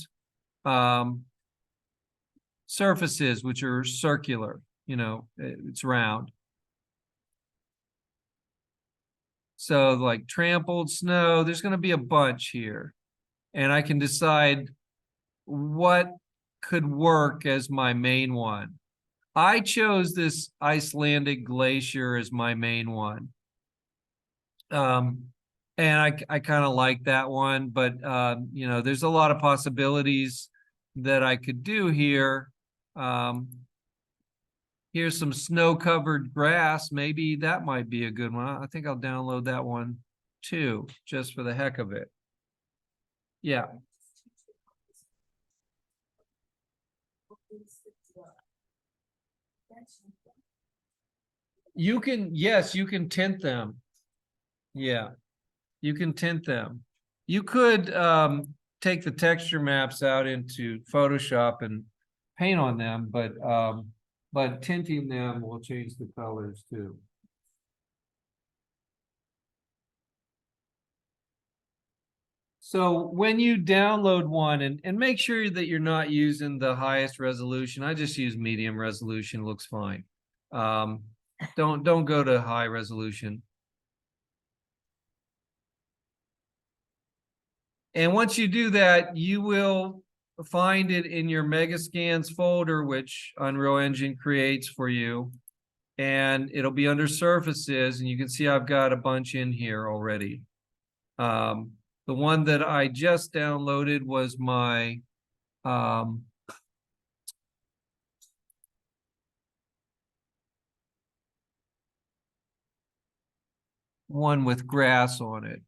surfaces, which are circular, you know, it's round. So like trampled snow, there's going to be a bunch here. And I can decide what could work as my main one. I chose this Icelandic glacier as my main one. And I kind of like that one, but you know, there's a lot of possibilities that I could do here. Here's some snow-covered grass. Maybe that might be a good one. I think I'll download that one too, just for the heck of it. Yeah. You can, yes, you can tint them. Yeah, you can tint them. You could take the texture maps out into Photoshop and paint on them, but tinting them will change the colors too. So when you download one, and make sure that you're not using the highest resolution. I just use medium resolution, looks fine. Don't go to high resolution. And once you do that, you will find it in your Megascans folder, which Unreal Engine creates for you. And it'll be under surfaces, and you can see I've got a bunch in here already. The one that I just downloaded was my one with grass on it.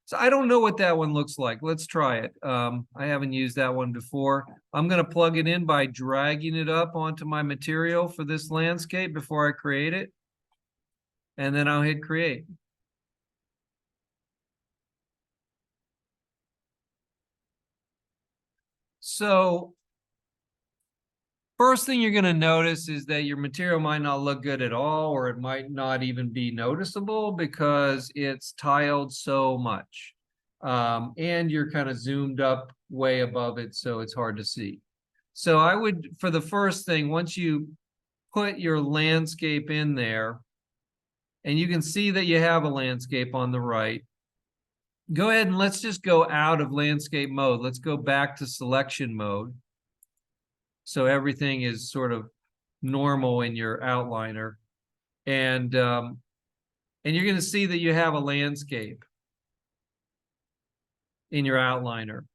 So I don't know what that one looks like. Let's try it. I haven't used that one before. I'm going to plug it in by dragging it up onto my material for this landscape before I create it. And then I'll hit create. So first thing you're going to notice is that your material might not look good at all, or it might not even be noticeable because it's tiled so much. And you're kind of zoomed up way above it, so it's hard to see. So I would, for the first thing, once you put your landscape in there, and you can see that you have a landscape on the right, go ahead and let's just go out of landscape mode. Let's go back to selection mode. So everything is sort of normal in your outliner. And you're going to see that you have a landscape in your outliner.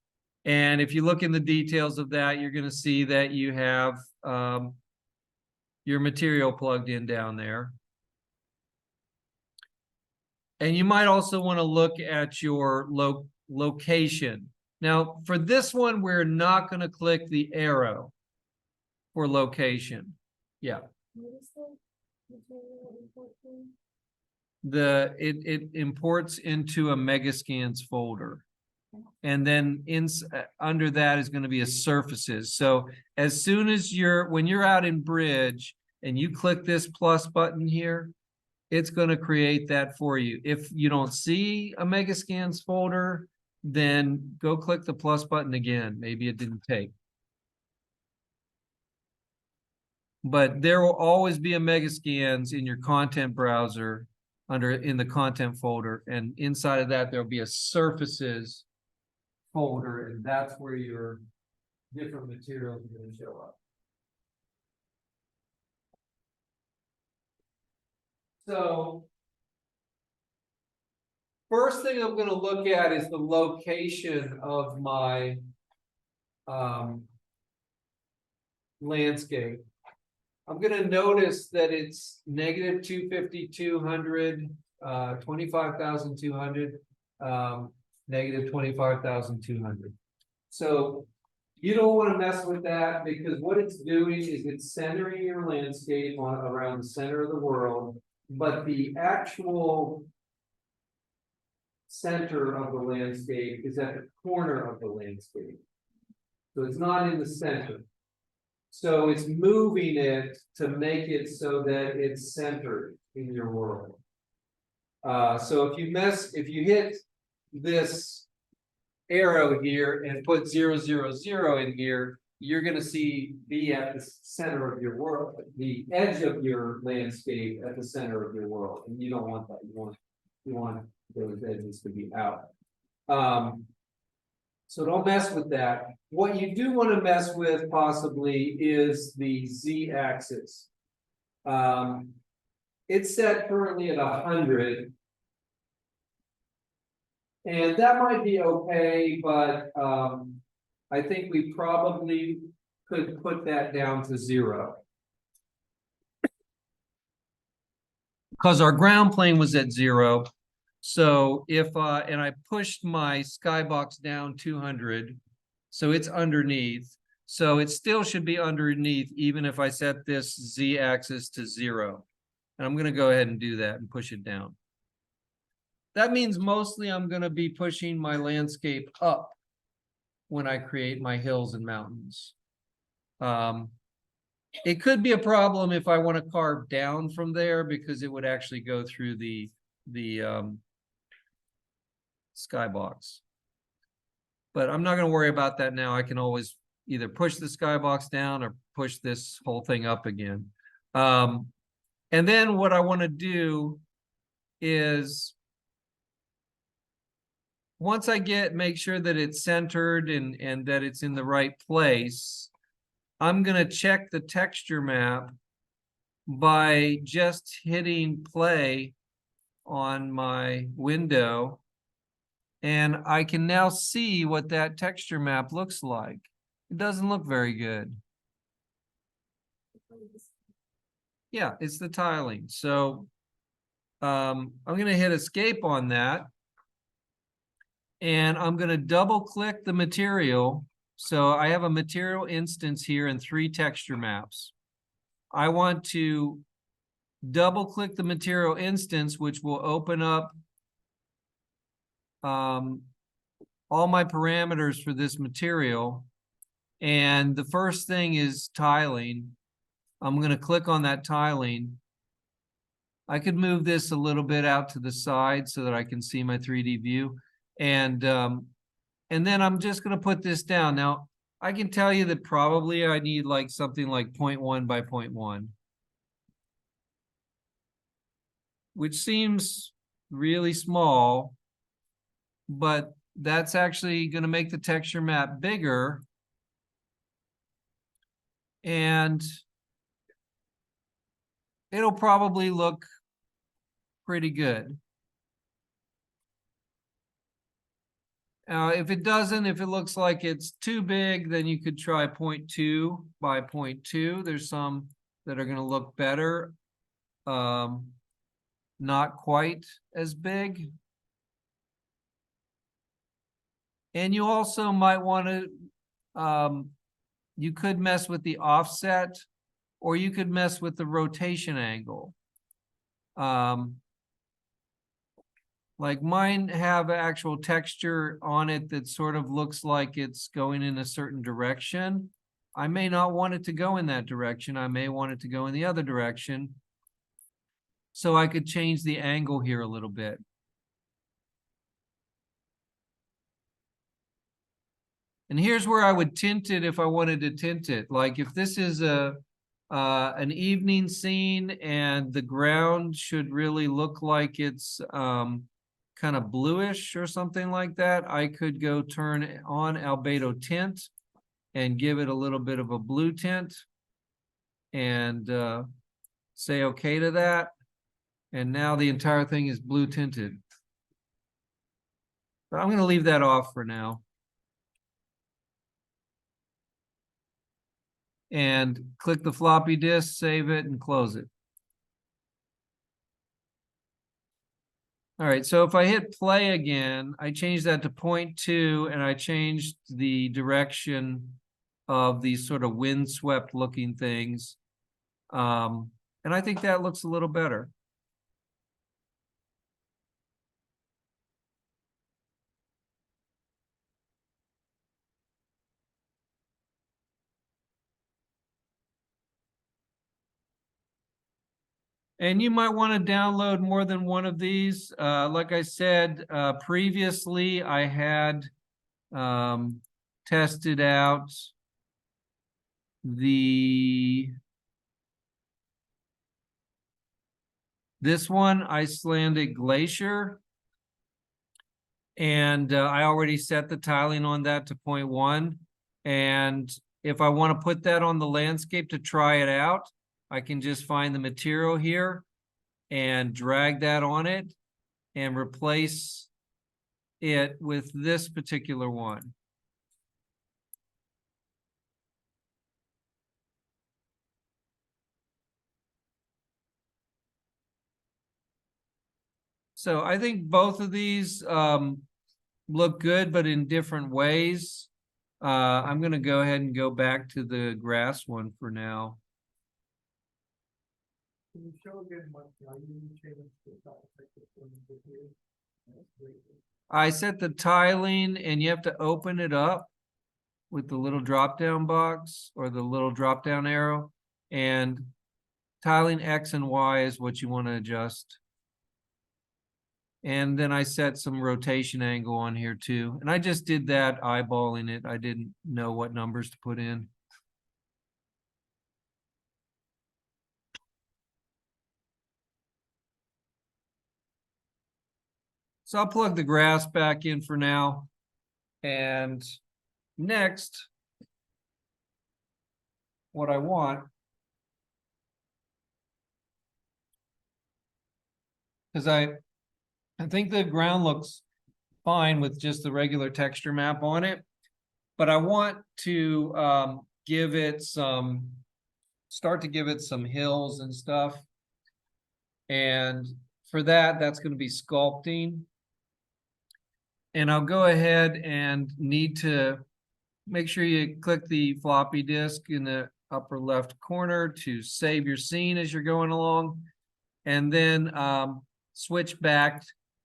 And if you look in the details of that, you're going to see that you have your material plugged in down there. And you might also want to look at your location. Now, for this one, we're not going to click the arrow for location. Yeah. It imports into a Megascans folder. And then under that is going to be a surfaces. So as soon as when you're out in Bridge and you click this plus button here, it's going to create that for you. If you don't see a Megascans folder, then go click the plus button again. Maybe it didn't take. But there will always be a Megascans in your content browser in the content folder. And inside of that, there'll be a surfaces folder, and that's where your different materials are going to show up. So first thing I'm going to look at is the location of my landscape. I'm going to notice that it's negative 250, 200, 25,200, negative 25,200. So you don't want to mess with that, because what it's doing is it's centering your landscape around the center of the world, but the actual center of the landscape is at the corner of the landscape. So it's not in the center. So it's moving it to make it so that it's centered in your world. So if you hit this arrow here and put 0, 0, 0 in here, you're going to be at the center of your world, the edge of your landscape at the center of your world, and you don't want that. You want those edges to be out. So don't mess with that. What you do want to mess with possibly is the z-axis. It's set currently at 100. And that might be okay, but I think we probably could put that down to 0. Because our ground plane was at 0. So if, and I pushed my skybox down 200, so it's underneath. So it still should be underneath, even if I set this z-axis to 0. And I'm going to go ahead and do that and push it down. That means mostly I'm going to be pushing my landscape up when I create my hills and mountains. It could be a problem if I want to carve down from there, because it would actually go through the skybox. But I'm not going to worry about that now. I can always either push the skybox down or push this whole thing up again. And then what I want to do is, once I make sure that it's centered and that it's in the right place, I'm going to check the texture map by just hitting play on my window. And I can now see what that texture map looks like. It doesn't look very good. Yeah, it's the tiling. So I'm going to hit escape on that. And I'm going to double click the material. So I have a material instance here and 3 texture maps. I want to double click the material instance, which will open up all my parameters for this material. And the first thing is tiling. I'm going to click on that tiling. I could move this a little bit out to the side so that I can see my 3D view. And then I'm just going to put this down. Now, I can tell you that probably I need like something like 0.1 by 0.1, which seems really small, but that's actually going to make the texture map bigger. And it'll probably look pretty good. If it doesn't, if it looks like it's too big, then you could try 0.2 by 0.2. There's some that are going to look better. Not quite as big. And you also might want to, you could mess with the offset, or you could mess with the rotation angle. Like mine have actual texture on it that sort of looks like it's going in a certain direction. I may not want it to go in that direction. I may want it to go in the other direction. So I could change the angle here a little bit. And here's where I would tint it if I wanted to tint it. Like if this is an evening scene and the ground should really look like it's kind of bluish or something like that, I could go turn on albedo tint and give it a little bit of a blue tint and say okay to that. And now the entire thing is blue tinted. But I'm going to leave that off for now. And click the floppy disk, save it, and close it. All right, so if I hit play again, I changed that to 0.2, and I changed the direction of these sort of windswept looking things. And I think that looks a little better. And you might want to download more than one of these. Like I said, previously I had tested out this one, Icelandic Glacier. And I already set the tiling on that to 0.1. And if I want to put that on the landscape to try it out, I can just find the material here and drag that on it and replace it with this particular one. So I think both of these look good, but in different ways. I'm going to go ahead and go back to the grass one for now.
Can you show again what lighting change the top here?
I set the tiling and you have to open it up with the little drop down box or the little drop down arrow, and tiling X and Y is what you want to adjust. And then I set some rotation angle on here too. And I just did that eyeballing it. I didn't know what numbers to put in. So I'll plug the grass back in for now. And next, what I want, because I think the ground looks fine with just the regular texture map on it, but I want to give it some, start to give it some hills and stuff. And for that, that's going to be sculpting. And I'll go ahead and need to make sure you click the floppy disk in the upper left corner to save your scene as you're going along. And then switch back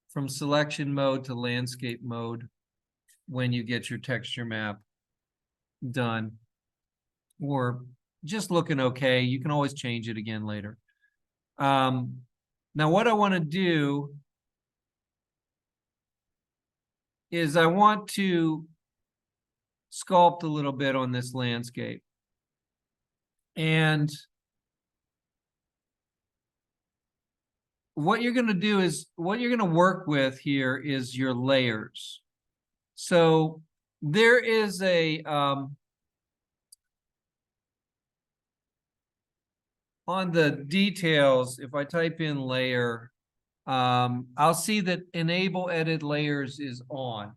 from selection mode to landscape mode when you get your texture map done. Or just looking okay. You can always change it again later. Now what I want to do is I want to sculpt a little bit on this landscape. And what you're going to do is, what you're going to work with here is your layers. So there is a, on the details, if I type in layer, I'll see that enable edit layers is on.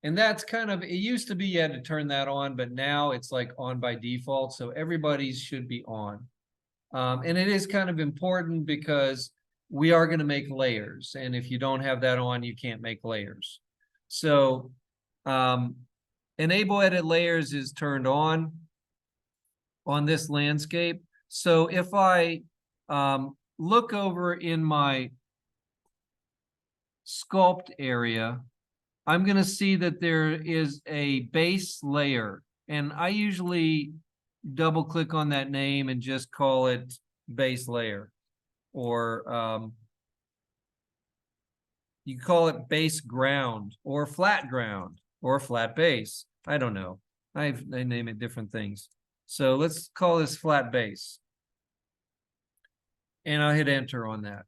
And that's kind of, it used to be you had to turn that on, but now it's like on by default. So everybody's should be on. And it is kind of important because we are going to make layers. And if you don't have that on, you can't make layers. So enable edit layers is turned on this landscape. So if I look over in my sculpt area, I'm going to see that there is a base layer, and I usually double click on that name and just call it base layer, or you call it base ground or flat ground or flat base. I don't know. I name it different things. So let's call this flat base. And I'll hit enter on that.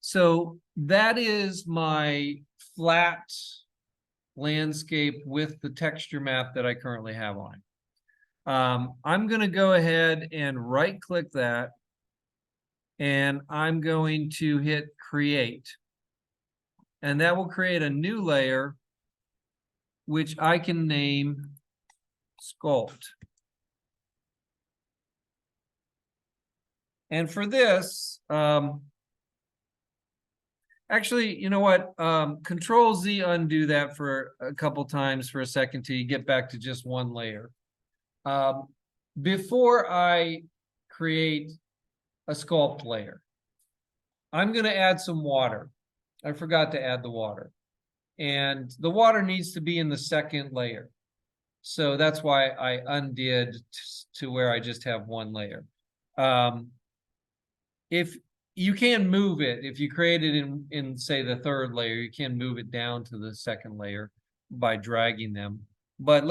So that is my flat landscape with the texture map that I currently have on. I'm going to go ahead and right click that, and I'm going to hit create. And that will create a new layer, which I can name sculpt. And for this, actually, you know what? Control Z undo that for a couple times for a second till you get back to just one layer. Before I create a sculpt layer, I'm going to add some water. I forgot to add the water. And the water needs to be in the second layer. So that's why I undid to where I just have one layer. if you can move it, if you create it in say the third layer, you can move it down to the second layer by dragging them. But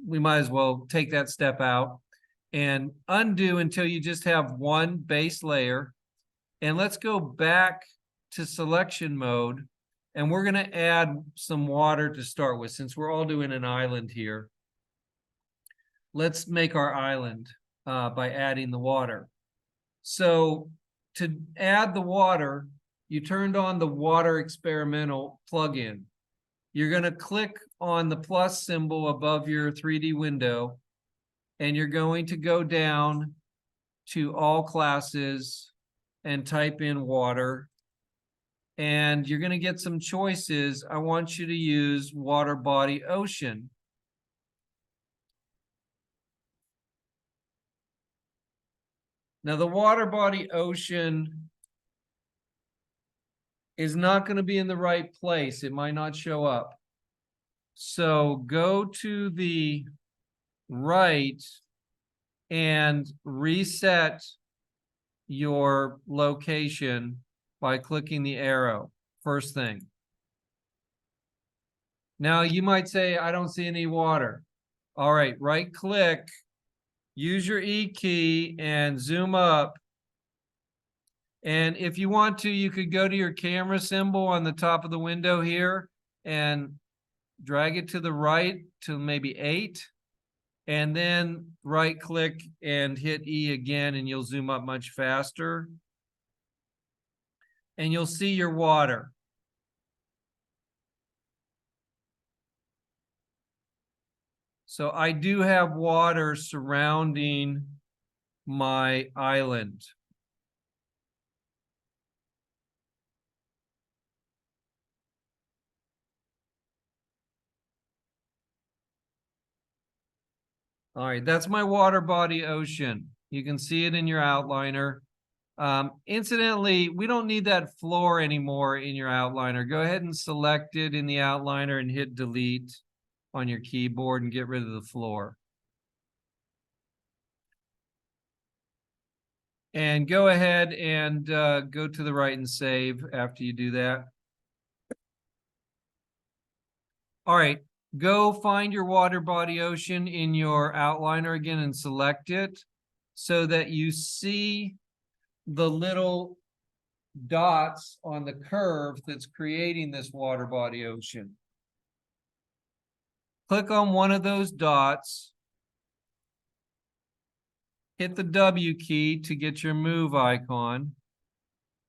we might as well take that step out and undo until you just have one base layer. And let's go back to selection mode. And we're going to add some water to start with, since we're all doing an island here. Let's make our island by adding the water. So to add the water, you turned on the water experimental plugin. You're going to click on the plus symbol above your 3D window, and you're going to go down to all classes and type in water. And you're going to get some choices. I want you to use water body ocean. Now, the water body ocean is not going to be in the right place. It might not show up. So go to the right and reset your location by clicking the arrow, first thing. Now, you might say, I don't see any water. All right, right click, use your E key and zoom up. And if you want to, you could go to your camera symbol on the top of the window here and drag it to the right to maybe 8. And then right click and hit E again, and you'll zoom up much faster. And you'll see your water. So I do have water surrounding my island. All right, that's my water body ocean. You can see it in your outliner. Incidentally, we don't need that floor anymore in your outliner. Go ahead and select it in the outliner and hit delete on your keyboard and get rid of the floor. And go ahead and go to the right and save after you do that. All right, go find your water body ocean in your outliner again and select it so that you see the little dots on the curve that's creating this water body ocean. Click on one of those dots. Hit the W key to get your move icon,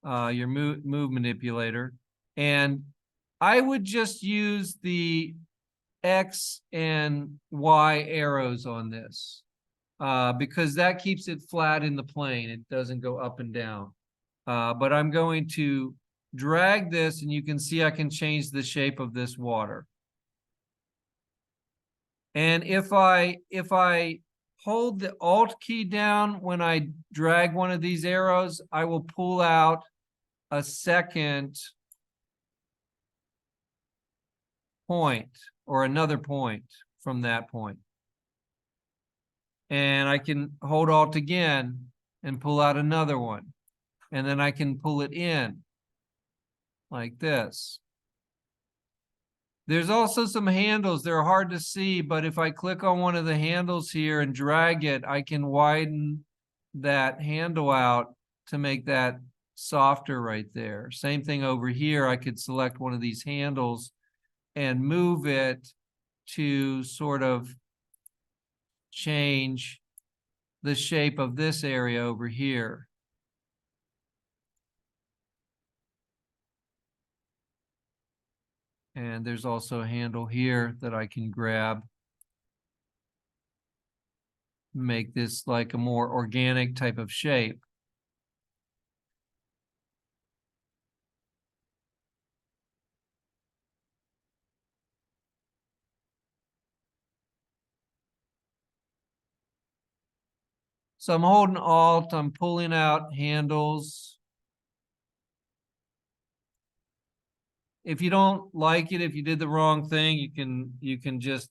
your move manipulator. And I would just use the X and Y arrows on this because that keeps it flat in the plane. It doesn't go up and down. But I'm going to drag this, and you can see I can change the shape of this water. And if I hold the Alt key down when I drag one of these arrows, I will pull out a second point or another point from that point. And I can hold Alt again and pull out another one. And then I can pull it in like this. There's also some handles. They're hard to see, but if I click on one of the handles here and drag it, I can widen that handle out to make that softer right there. Same thing over here. I could select one of these handles and move it to sort of change the shape of this area over here. And there's also a handle here that I can grab. Make this like a more organic type of shape. So I'm holding Alt, I'm pulling out handles. If you don't like it, if you did the wrong thing, you can just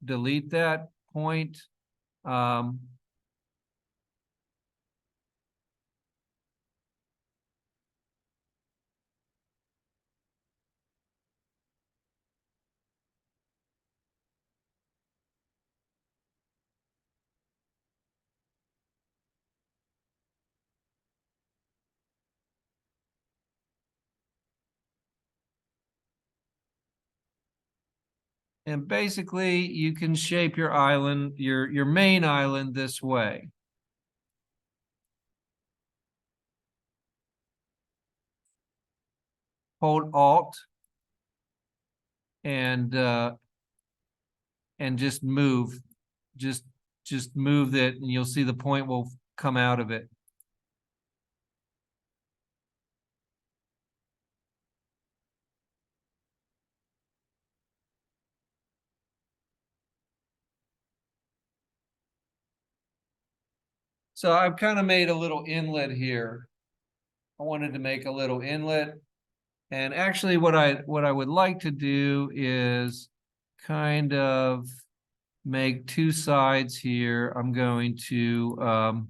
delete that point. And basically you can shape your island, your main island this way. Hold Alt and just move. Just move it and you'll see the point will come out of it. So I've kind of made a little inlet here. I wanted to make a little inlet. And actually what I would like to do is kind of make two sides here. I'm going to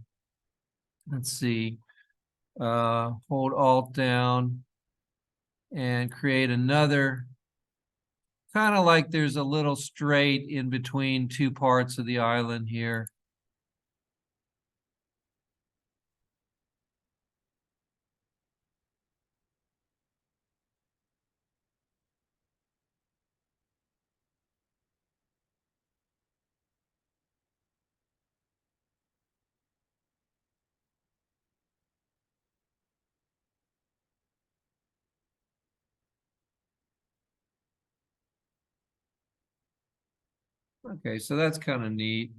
let's see, hold Alt down and create another, kind of like there's a little strait in between two parts of the island here. Okay, so that's kind of neat.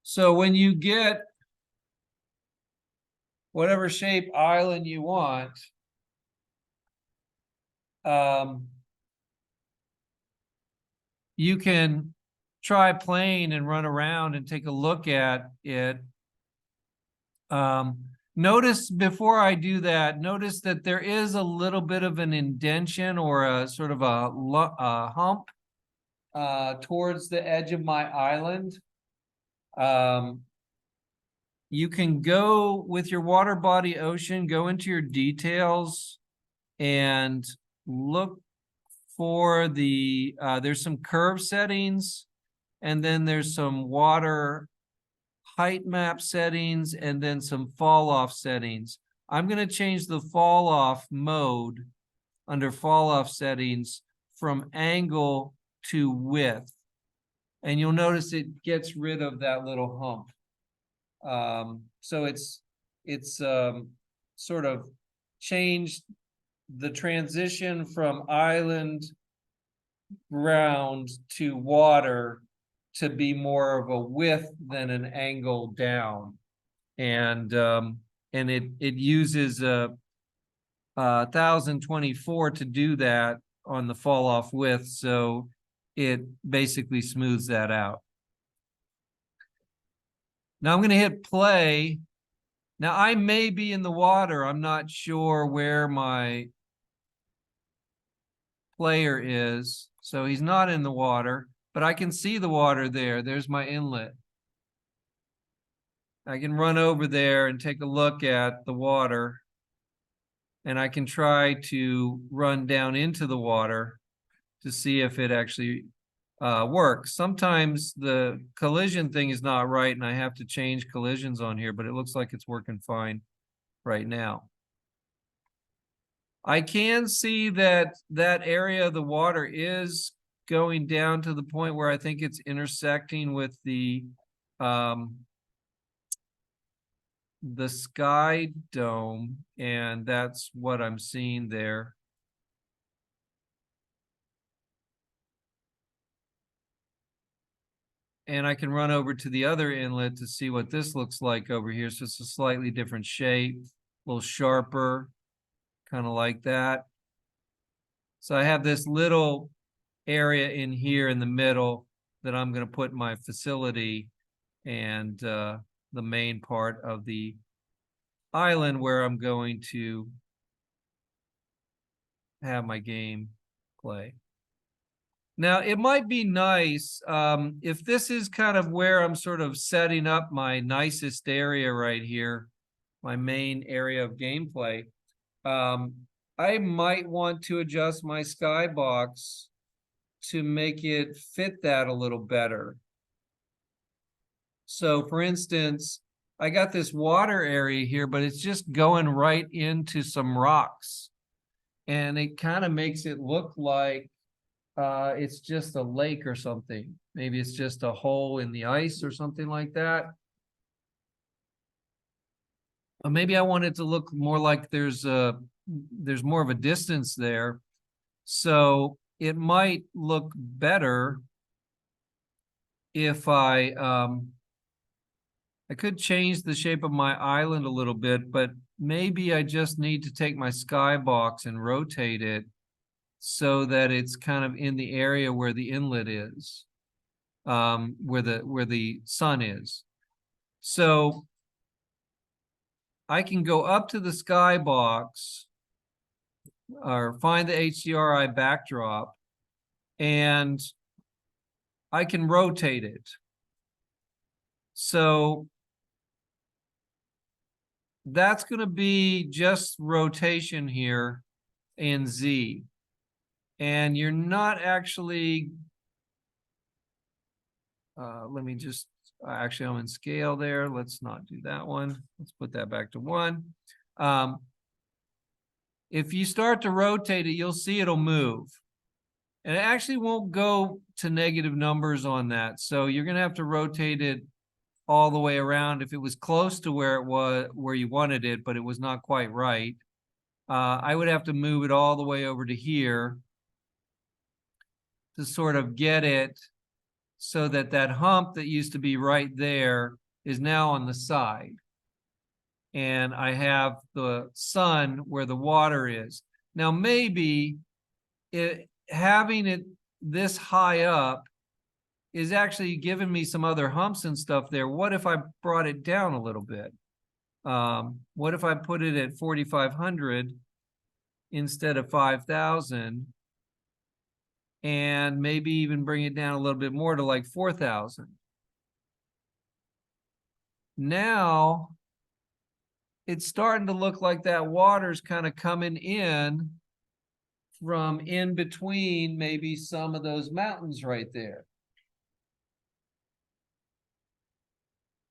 So when you get whatever shape island you want, you can try playing and run around and take a look at it. Notice before I do that, notice that there is a little bit of an indentation or a sort of a hump towards the edge of my island. You can go with your water body ocean, go into your details and look for the, there's some curve settings and then there's some water height map settings and then some fall off settings. I'm going to change the fall off mode under fall off settings from angle to width. And you'll notice it gets rid of that little hump. So it's sort of changed the transition from island ground to water to be more of a width than an angle down. And it uses a 1024 to do that on the fall off width. So it basically smooths that out. Now I'm going to hit play. Now I may be in the water. I'm not sure where my player is. So he's not in the water, but I can see the water there. There's my inlet. I can run over there and take a look at the water. And I can try to run down into the water to see if it actually works. Sometimes the collision thing is not right and I have to change collisions on here, but it looks like it's working fine right now. I can see that that area of the water is going down to the point where I think it's intersecting with the sky dome, and that's what I'm seeing there. And I can run over to the other inlet to see what this looks like over here. So it's a slightly different shape, a little sharper, kind of like that. So I have this little area in here in the middle that I'm going to put my facility and the main part of the island where I'm going to have my game play. Now, it might be nice if this is kind of where I'm sort of setting up my nicest area right here, my main area of gameplay. I might want to adjust my skybox to make it fit that a little better. So for instance, I got this water area here, but it's just going right into some rocks. And it kind of makes it look like it's just a lake or something. Maybe it's just a hole in the ice or something like that. Or maybe I want it to look more like there's more of a distance there. So it might look better if I could change the shape of my island a little bit, but maybe I just need to take my skybox and rotate it so that it's kind of in the area where the inlet is, where the sun is. So I can go up to the skybox or find the HDRI backdrop, and I can rotate it. So that's going to be just rotation here in Z. And you're not actually, let me just, actually I'm in scale there. Let's not do that one. Let's put that back to 1. If you start to rotate it, you'll see it'll move. And it actually won't go to negative numbers on that. So you're going to have to rotate it all the way around. If it was close to where it was, where you wanted it, but it was not quite right, I would have to move it all the way over to here to sort of get it so that that hump that used to be right there is now on the side. And I have the sun where the water is. Now, maybe having it this high up is actually giving me some other humps and stuff there. What if I brought it down a little bit? What if I put it at 4,500 instead of 5,000? And maybe even bring it down a little bit more to like 4,000. Now it's starting to look like that water's kind of coming in from in between maybe some of those mountains right there.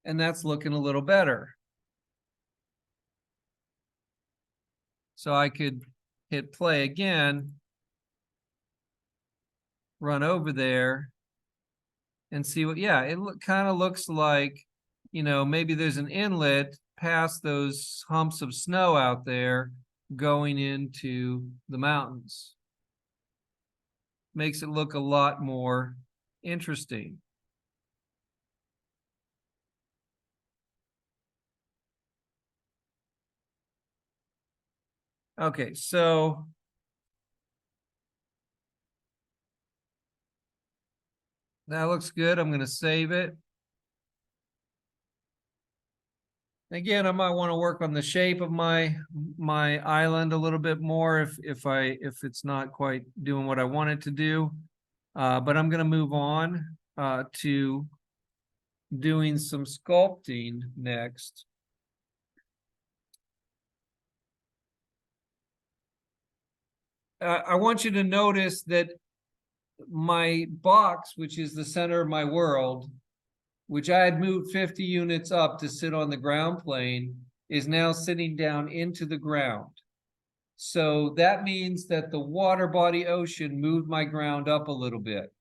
And that's looking a little better. So I could hit play again, run over there and see what, yeah, it kind of looks like, you know, maybe there's an inlet past those humps of snow out there going into the mountains. Makes it look a lot more interesting. Okay, so that looks good. I'm going to save it. Again, I might want to work on the shape of my island a little bit more if it's not quite doing what I want it to do. But I'm going to move on to doing some sculpting next. I want you to notice that my box, which is the center of my world, which I had moved 50 units up to sit on the ground plane, is now sitting down into the ground. So that means that the water body ocean moved my ground up a little bit.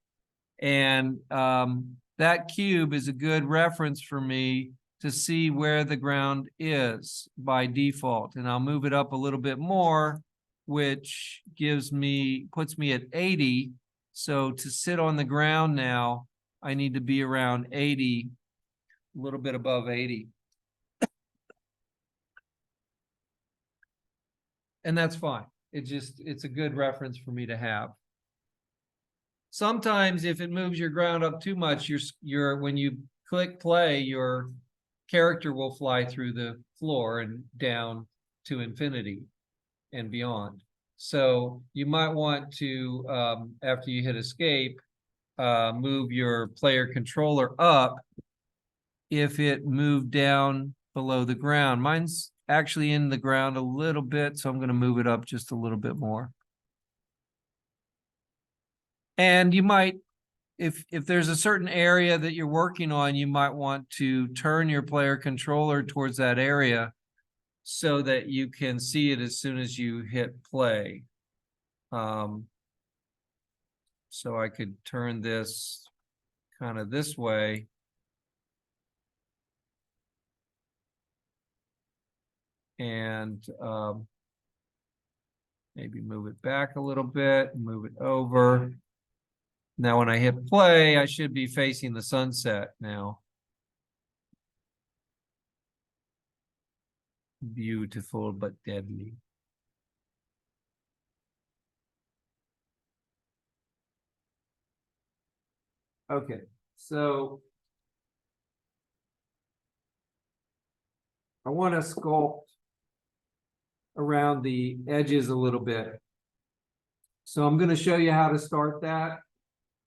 And that cube is a good reference for me to see where the ground is by default. And I'll move it up a little bit more, which puts me at 80. So to sit on the ground now, I need to be around 80, a little bit above 80. And that's fine. It's a good reference for me to have. Sometimes if it moves your ground up too much, when you click play, your character will fly through the floor and down to infinity and beyond. So you might want to, after you hit escape, move your player controller up if it moved down below the ground. Mine's actually in the ground a little bit, so I'm going to move it up just a little bit more. And you might if there's a certain area that you're working on, you might want to turn your player controller towards that area so that you can see it as soon as you hit play. So I could turn this kind of this way. And maybe move it back a little bit, move it over. Now, when I hit play, I should be facing the sunset now. Beautiful but deadly. Okay, so I want to sculpt around the edges a little bit. So I'm going to show you how to start that.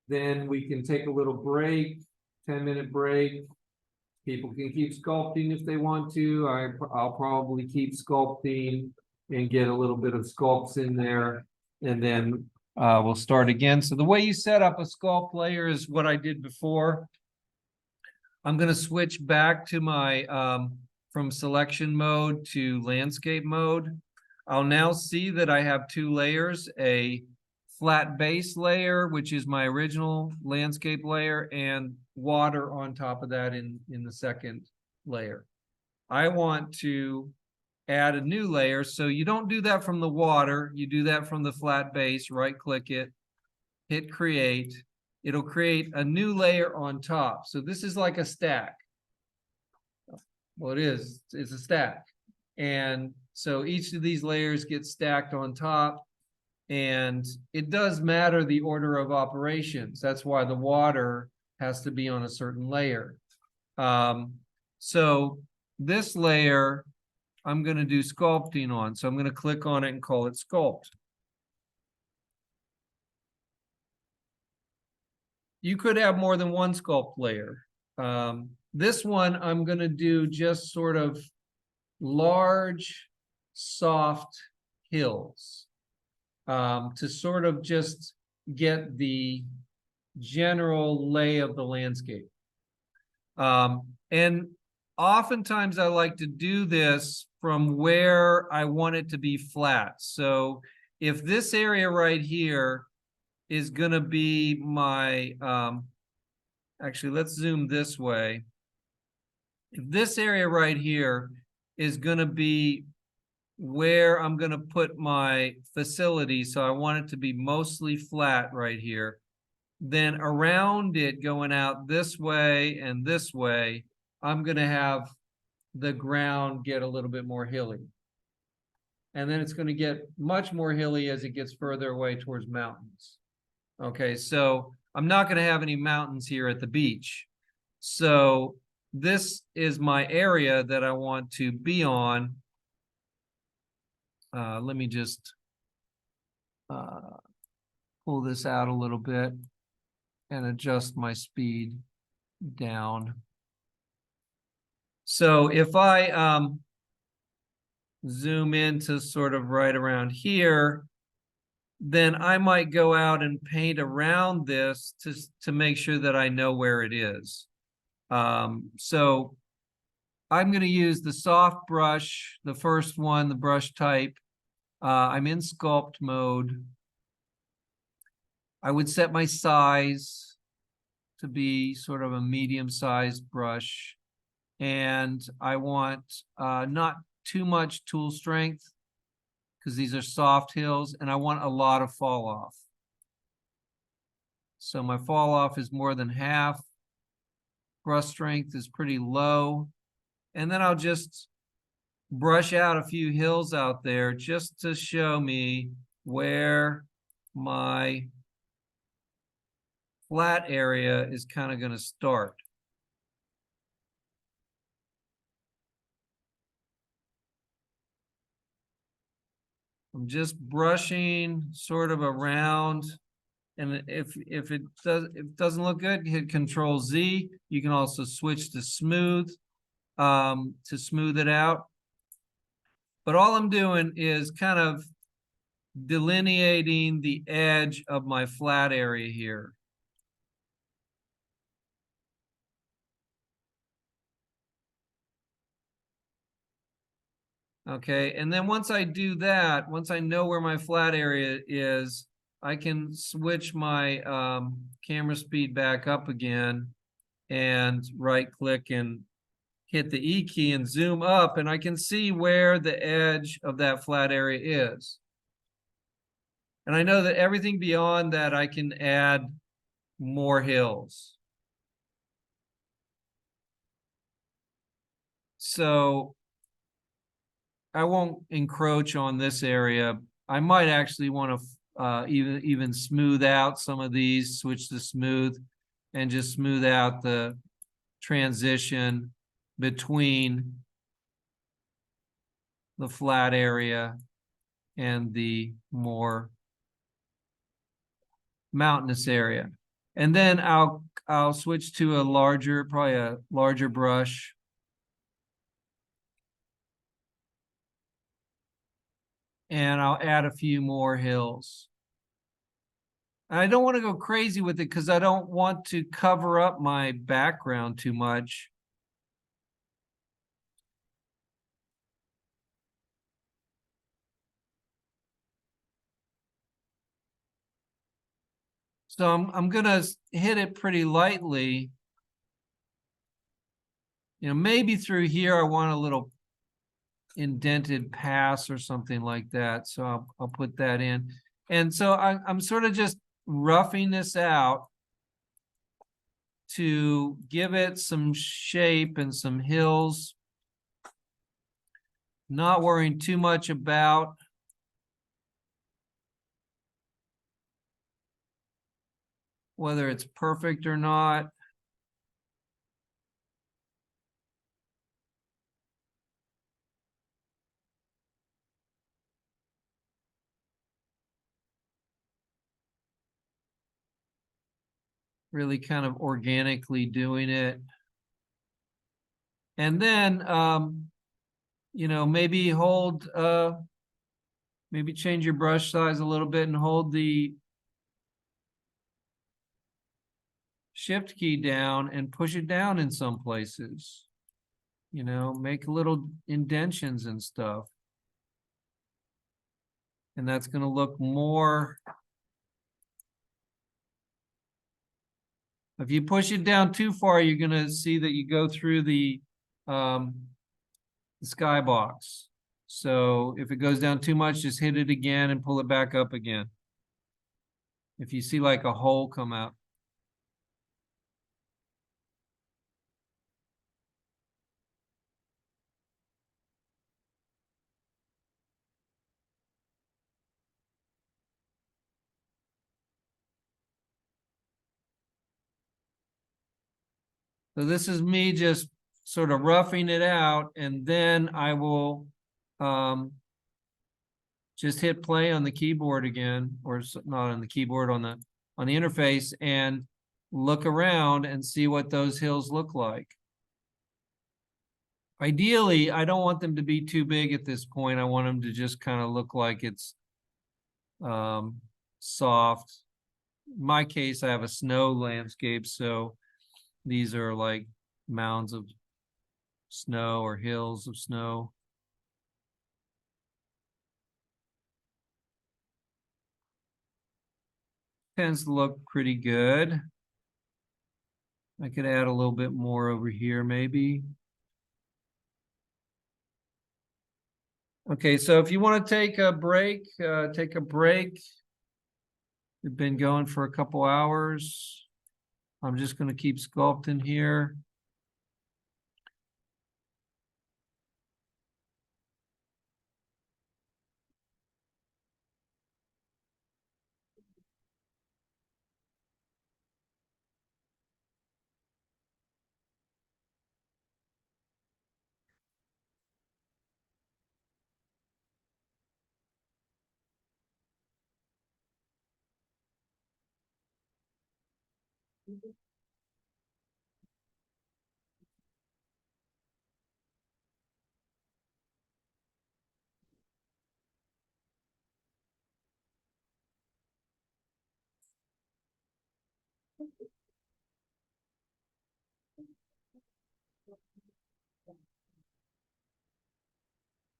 Then we can take a little break, 10-minute break. People can keep sculpting if they want to. I'll probably keep sculpting and get a little bit of sculpts in there. And then we'll start again. So the way you set up a sculpt layer is what I did before. I'm going to switch back to my from selection mode to landscape mode. I'll now see that I have two layers, a flat base layer, which is my original landscape layer, and water on top of that in the second layer. I want to add a new layer, so you don't do that from the water, you do that from the flat base, right-click it, hit create. It'll create a new layer on top. So this is like a stack. Well, it is, it's a stack. And so each of these layers gets stacked on top. And it does matter the order of operations. That's why the water has to be on a certain layer. So this layer, I'm going to do sculpting on. So I'm going to click on it and call it sculpt. You could have more than one sculpt layer. This one, I'm going to do just sort of large, soft hills. To sort of just get the general lay of the landscape. And oftentimes I like to do this from where I want it to be flat. So if this area right here is going to be my, actually, let's zoom this way. If this area right here is going to be where I'm going to put my facility, so I want it to be mostly flat right here, then around it going out this way and this way, I'm going to have the ground get a little bit more hilly. And then it's going to get much more hilly as it gets further away towards mountains. Okay, so I'm not going to have any mountains here at the beach. So this is my area that I want to be on. Let me just pull this out a little bit and adjust my speed down. So if I zoom in to sort of right around here, then I might go out and paint around this to make sure that I know where it is. So I'm going to use the soft brush, the first one, the brush type. I'm in sculpt mode. I would set my size to be sort of a medium-sized brush. And I want not too much tool strength because these are soft hills, and I want a lot of fall off. So my fall off is more than half. Brush strength is pretty low. And then I'll just brush out a few hills out there just to show me where my flat area is kind of going to start. I'm just brushing sort of around, and if it doesn't look good, hit Control Z. You can also switch to smooth it out. But all I'm doing is kind of delineating the edge of my flat area here. Okay, and then once I do that, once I know where my flat area is, I can switch my camera speed back up again and right click and hit the E key and zoom up, and I can see where the edge of that flat area is. And I know that everything beyond that, I can add more hills. So I won't encroach on this area. I might actually want to even smooth out some of these, switch to smooth, and just smooth out the transition between the flat area and the more mountainous area. And then I'll switch to probably a larger brush. And I'll add a few more hills. And I don't want to go crazy with it because I don't want to cover up my background too much. So I'm gonna hit it pretty lightly. You know, maybe through here I want a little indented pass or something like that. So I'll put that in. And so I'm sort of just roughing this out to give it some shape and some hills. Not worrying too much about whether it's perfect or not. Really kind of organically doing it. And then, you know, maybe maybe change your brush size a little bit and hold the shift key down and push it down in some places. You know, make little indentions and stuff. And that's going to look more. If you push it down too far, you're going to see that you go through the skybox. So if it goes down too much, just hit it again and pull it back up again. If you see like a hole come out. So this is me just sort of roughing it out, and then I will just hit play on the keyboard again, or not on the keyboard, on the interface, and look around and see what those hills look like. Ideally, I don't want them to be too big at this point. I want them to just kind of look like it's soft. In my case, I have a snow landscape, so these are like mounds of snow or hills of snow. Tends to look pretty good. I could add a little bit more over here, maybe. Okay, so if you want to take a break, take a break. We've been going for a couple hours. I'm just going to keep sculpting here.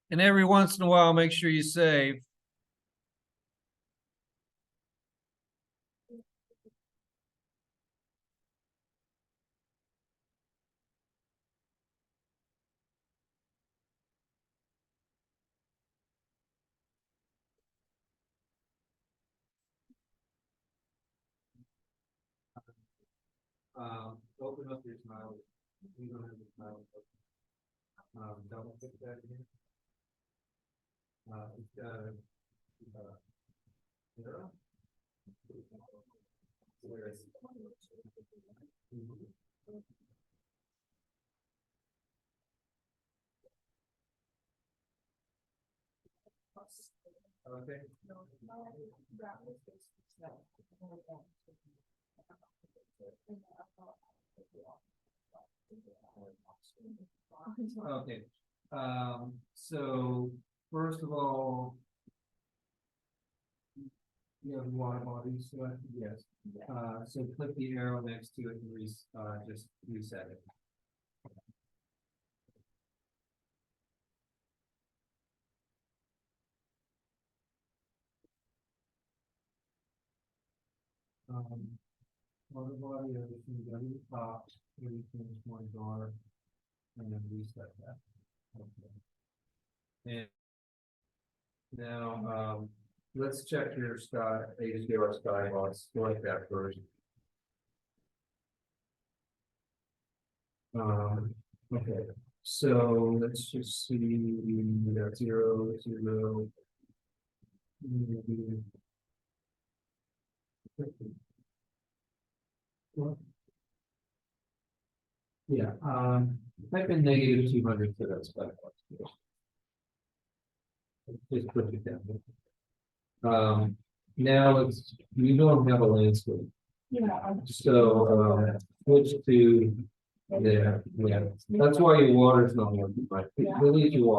And every once in a while, make sure you save. Open up your smile. You don't have the smile. Double click that again. It's got arrow. Where is it? Okay. Okay, so first of all. You have water bodies, so yes, so click the arrow next to it and just reset it. Water body, everything down to the top, everything's more dark, and then reset that. Okay. And now, let's check your sky, HDR Skybox, like that first. Okay, so let's just see, we got 0, 0. Yeah, type in -200 for that Skybox. Just put it down. Now we don't have a landscape.
Yeah.
So, switch to there, yeah, that's why your water's not working, right? Delete your water.